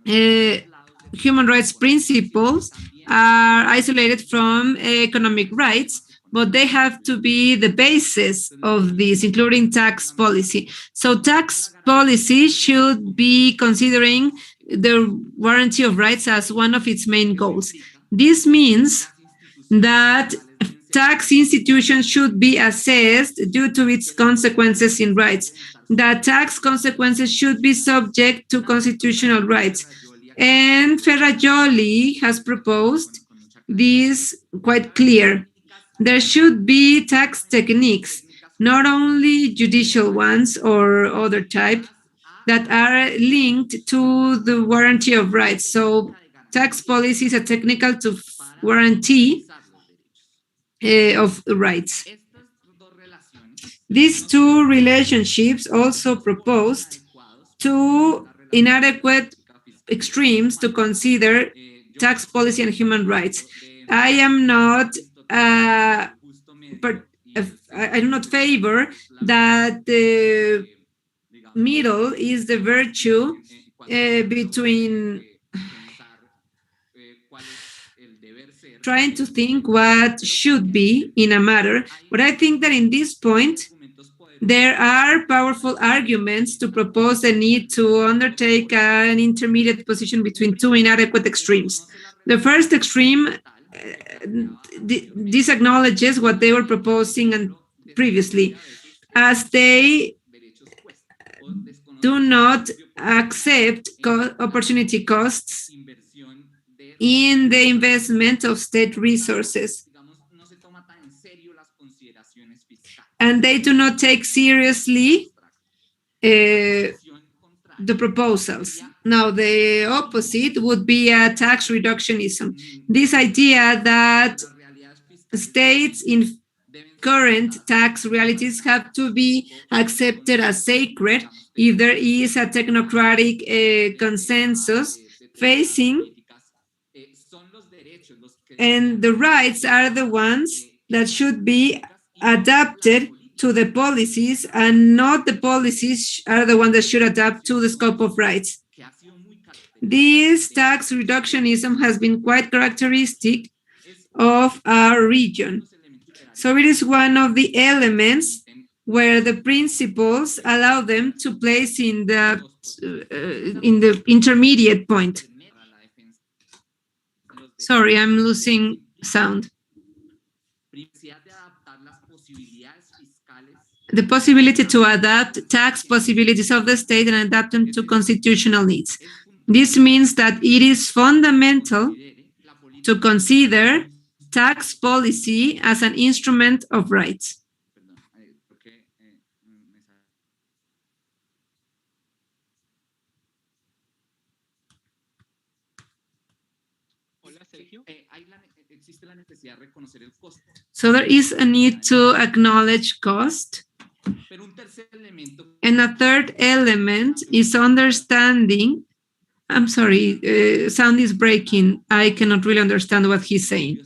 human rights principles are isolated from economic rights, but they have to be the basis of this, including tax policy. So tax policy should be considering the warranty of rights as one of its main goals. This means that tax institutions should be assessed due to its consequences in rights. That tax consequences should be subject to constitutional rights. And Ferrajoli has proposed this quite clear. There should be tax techniques, not only judicial ones or other type, that are linked to the warranty of rights. So tax policy is a technical to warranty of rights. These two relationships also proposed two inadequate extremes to consider tax policy and human rights. I am not, but I do not favor that the middle is the virtue between trying to think what should be in a matter. But I think that in this point, there are powerful arguments to propose the need to undertake an intermediate position between two inadequate extremes. The first extreme this acknowledges what they were proposing and previously, as they do not accept opportunity costs in the investment of state resources. And they do not take seriously the proposals. Now, the opposite would be a tax reductionism. This idea that states in current tax realities have to be accepted as sacred if there is a technocratic consensus facing, and the rights are the ones that should be adapted to the policies, and not the policies are the ones that should adapt to the scope of rights. This tax reductionism has been quite characteristic of our region. So it is one of the elements where the principles allow them to place in the intermediate point. Sorry, I'm losing sound. The possibility to adapt tax possibilities of the state and adapt them to constitutional needs. This means that it is fundamental to consider tax policy as an instrument of rights. So there is a need to acknowledge cost. And a third element is understanding. I'm sorry, sound is breaking. I cannot really understand what he's saying.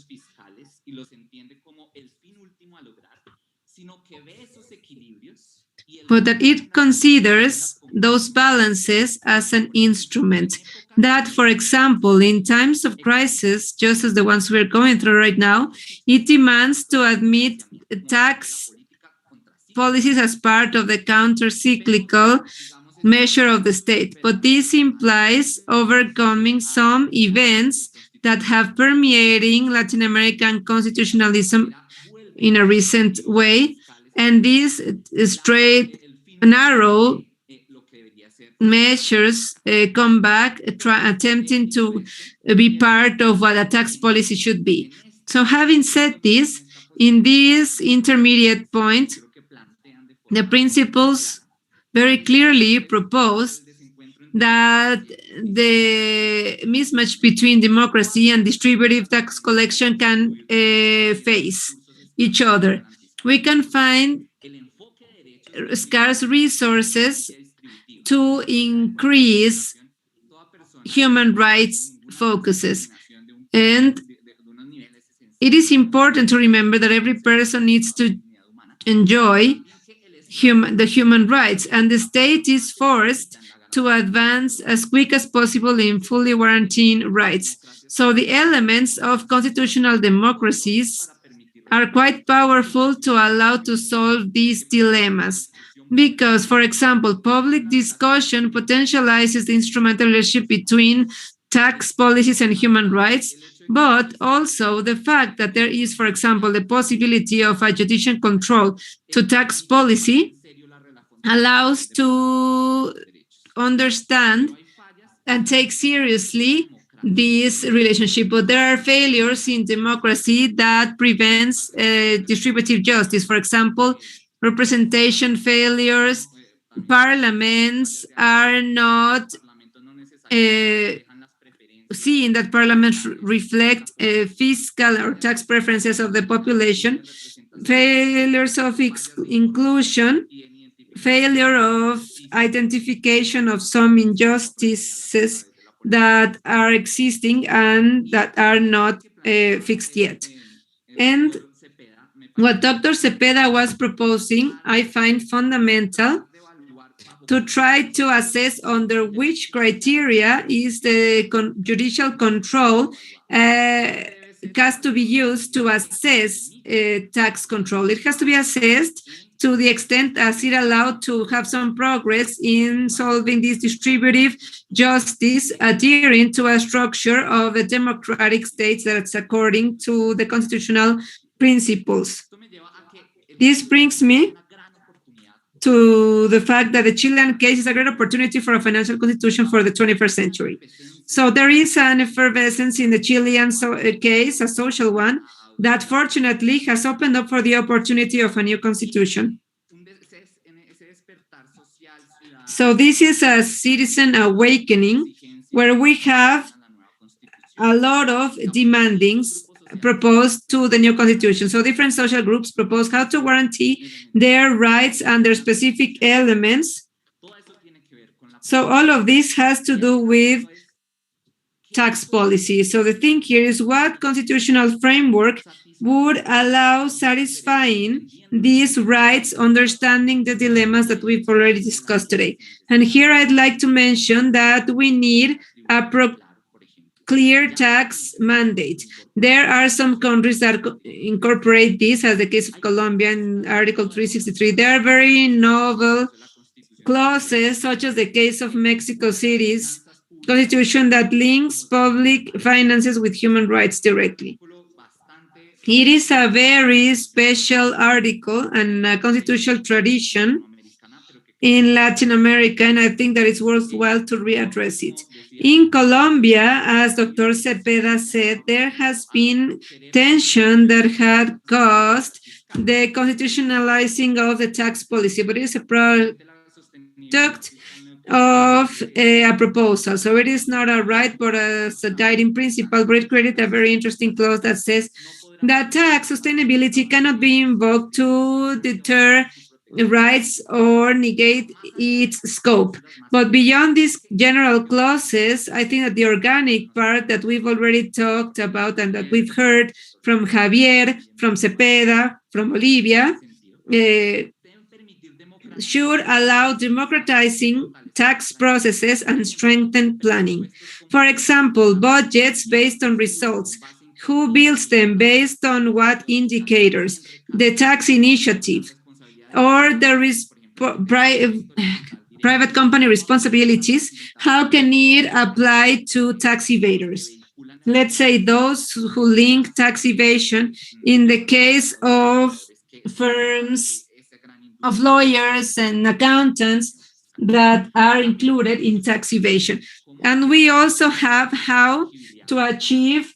But that it considers those balances as an instrument. That, for example, in times of crisis, just as the ones we're going through right now, it demands to admit tax policies as part of the counter-cyclical measure of the state. But this implies overcoming some events that have permeating Latin American constitutionalism in a recent way. And these straight, narrow measures come back, attempting to be part of what a tax policy should be. So having said this, in this intermediate point, the principles very clearly propose that the mismatch between democracy and distributive tax collection can face each other. We can find scarce resources to increase human rights focuses. And it is important to remember that every person needs to enjoy the human rights, and the state is forced to advance as quick as possible in fully guaranteeing rights. So the elements of constitutional democracies are quite powerful to allow to solve these dilemmas. Because, for example, public discussion potentializes the instrumental relationship between tax policies and human rights, but also the fact that there is, for example, the possibility of a judicial control to tax policy allows to understand and take seriously this relationship. But there are failures in democracy that prevents distributive justice. For example, representation failures. Parliaments are not seeing that parliament reflect fiscal or tax preferences of the population, failures of inclusion, failure of identification of some injustices that are existing and that are not fixed yet. And what Dr. Cepeda was proposing, I find fundamental to try to assess under which criteria is the judicial control has to be used to assess tax control. It has to be assessed to the extent as it allowed to have some progress in solving this distributive justice, adhering to a structure of a democratic state that's according to the constitutional principles. This brings me to the fact that the Chilean case is a great opportunity for a financial constitution for the 21st century. So there is an effervescence in the Chilean case, a social one, that fortunately has opened up for the opportunity of a new constitution. So this is a citizen awakening where we have a lot of demandings proposed to the new constitution. So different social groups propose how to guarantee their rights under specific elements. So all of this has to do with tax policy. So the thing here is what constitutional framework would allow satisfying these rights, understanding the dilemmas that we've already discussed today. And here I'd like to mention that we need a clear tax mandate. There are some countries that incorporate this, as the case of Colombia in Article 363. There are very novel clauses, such as the case of Mexico City's constitution that links public finances with human rights directly. It is a very special article and a constitutional tradition in Latin America, and I think that it's worthwhile to readdress it. In Colombia, as Dr. Cepeda said, there has been tension that had caused the constitutionalizing of the tax policy, but it's a product of a proposal. So it is not a right, but as a guiding principle, but it created a very interesting clause that says that tax sustainability cannot be invoked to deter rights or negate its scope. But beyond these general clauses, I think that the organic part that we've already talked about and that we've heard from Javier, from Cepeda, from Olivia, should allow democratizing tax processes and strengthen planning. For example, budgets based on results. Who builds them based on what indicators? The tax initiative or private company responsibilities, how can it apply to tax evaders? Let's say those who link tax evasion in the case of firms of lawyers and accountants that are included in tax evasion. And we also have how to achieve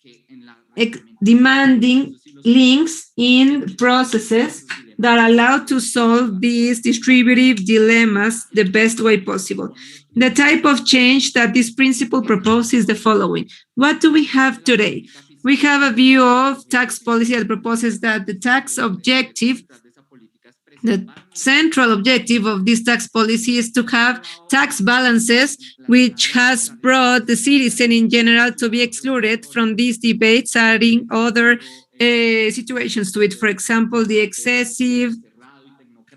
demanding links in processes that allow to solve these distributive dilemmas the best way possible. The type of change that this principle proposes is the following. What do we have today? We have a view of tax policy that proposes that the tax objective, the central objective of this tax policy is to have tax balances, which has brought the citizen in general to be excluded from these debates, adding other situations to it. For example, the excessive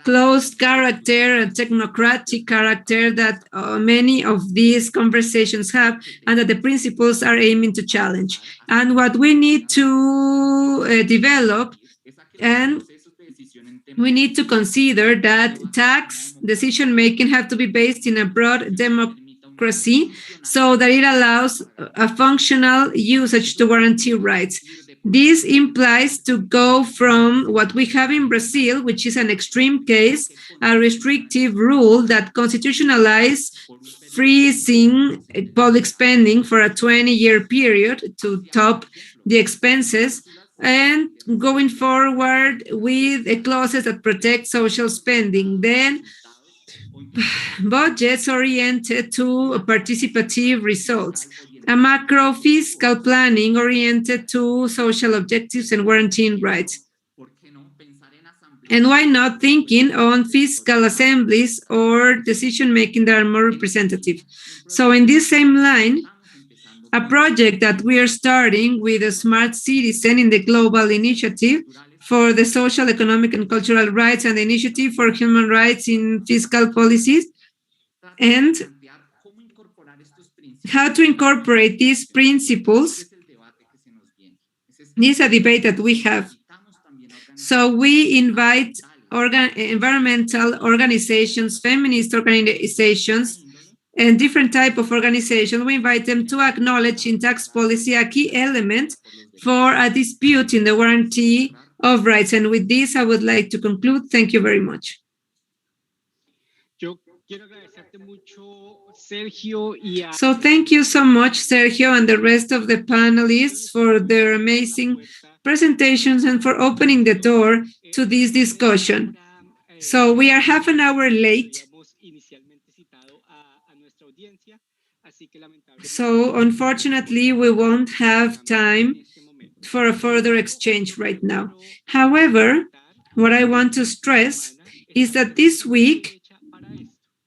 closed character and technocratic character that many of these conversations have and that the principles are aiming to challenge. And what we need to develop, and we need to consider that tax decision-making have to be based in a broad democracy so that it allows a functional usage to guarantee rights. This implies to go from what we have in Brazil, which is an extreme case, a restrictive rule that constitutionalizes freezing public spending for a 20-year period to top the expenses, and going forward with clauses that protect social spending. Then budgets oriented to participative results. a macro fiscal planning oriented to social objectives and guaranteeing rights. And why not thinking on fiscal assemblies or decision-making that are more representative? So in this same line, a project that we are starting with a smart citizen in the global initiative for the social, economic, and cultural rights and the initiative for human rights in fiscal policies, and how to incorporate these principles. This is a debate that we have. So we invite environmental organizations, feminist organizations, and different type of organizations. We invite them to acknowledge in tax policy a key element for a dispute in the guarantee of rights. And with this, I would like to conclude. Thank you very much. So thank you so much, Sergio, and the rest of the panelists for their amazing presentations and for opening the door to this discussion. So we are half an hour late. So unfortunately, we won't have time for a further exchange right now. However, what I want to stress is that this week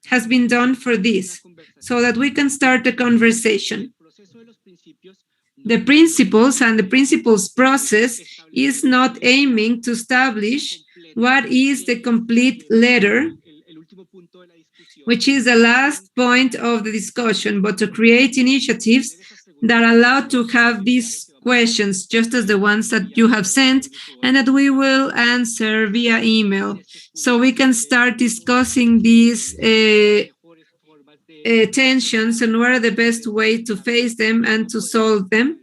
has been done for this, so that we can start a conversation. The principles and the principles process is not aiming to establish what is the complete letter, which is the last point of the discussion, but to create initiatives that allow to have these questions, just as the ones that you have sent, and that we will answer via email. So we can start discussing these tensions and what are the best way to face them and to solve them.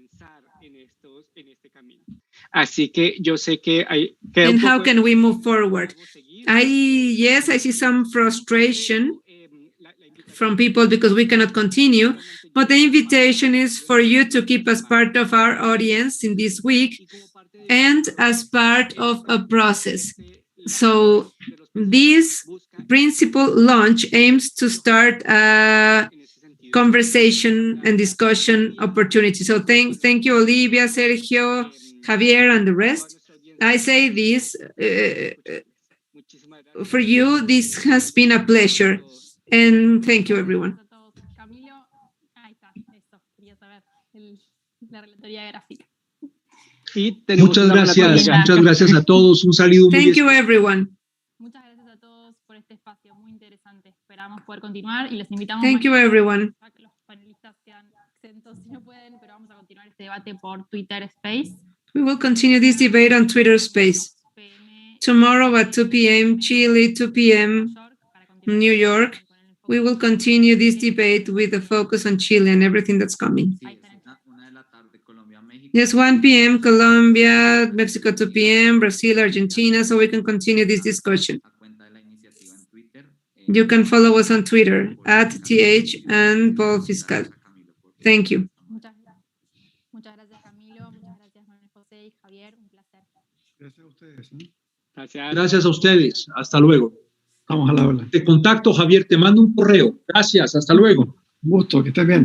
And how can we move forward? Yes, I see some frustration from people because we cannot continue, but the invitation is for you to keep as part of our audience in this week and as part of a process. So this principle launch aims to start a conversation and discussion opportunity. So thank you, Olivia, Sergio, Javier, and the rest. I say this for you. This has been a pleasure. And thank you, everyone. Muchas gracias a todos. Un saludo. Thank you, everyone. Thank you, everyone. We will continue this debate on Twitter Space. Tomorrow at 2 p.m. Chile, 2 p.m. New York, we will continue this debate with a focus on Chile and everything that's coming. Yes, 1 p.m. Colombia, Mexico 2 p.m., Brazil, Argentina, so we can continue this discussion. You can follow us on Twitter at TH and Paul Fiscal. Thank you. Gracias a ustedes. Hasta luego. Vamos a la habla. Te contacto, Javier. Te mando un correo. Gracias. Hasta luego. Un gusto. Que estés bien.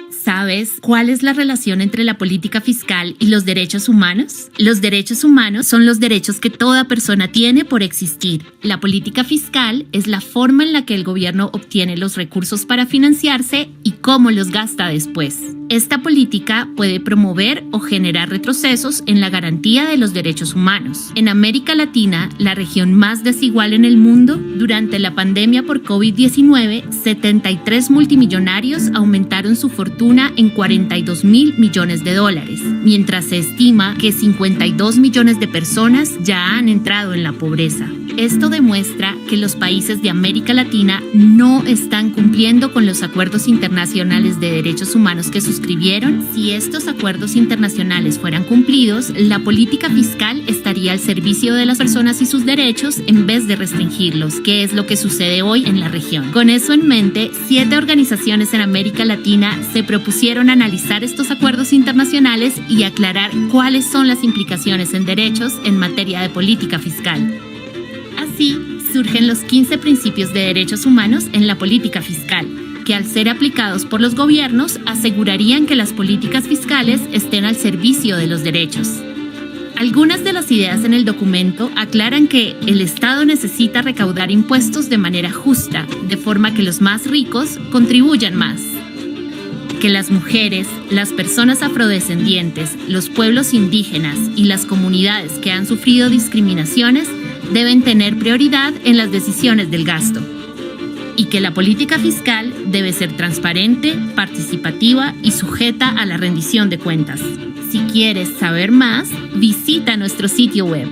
¿Sabes cuál es la relación entre la política fiscal y los derechos humanos? Los derechos humanos son los derechos que toda persona tiene por existir. La política fiscal es la forma en la que el gobierno obtiene los recursos para financiarse y cómo los gasta después. Esta política puede promover o generar retrocesos en la garantía de los derechos humanos. En América Latina, la región más desigual en el mundo, durante la pandemia por COVID-19, 73 multimillonarios aumentaron su fortuna en $42.000 millones, mientras se estima que 52 millones de personas ya han entrado en la pobreza. Esto demuestra que los países de América Latina no están cumpliendo con los acuerdos internacionales de derechos humanos que suscribieron. Si estos acuerdos internacionales fueran cumplidos, la política fiscal estaría al servicio de las personas y sus derechos en vez de restringirlos, que es lo que sucede hoy en la región. Con eso en mente, 7 organizaciones en América Latina se propusieron analizar estos acuerdos internacionales y aclarar cuáles son las implicaciones en derechos en materia de política fiscal. Así, surgen los 15 principios de derechos humanos en la política fiscal, que al ser aplicados por los gobiernos asegurarían que las políticas fiscales estén al servicio de los derechos. Algunas de las ideas en el documento aclaran que el Estado necesita recaudar impuestos de manera justa, de forma que los más ricos contribuyan más. Que las mujeres, las personas afrodescendientes, los pueblos indígenas y las comunidades que han sufrido discriminaciones deben tener prioridad en las decisiones del gasto. Y que la política fiscal debe ser transparente, participativa y sujeta a la rendición de cuentas. Si quieres saber más, visita nuestro sitio web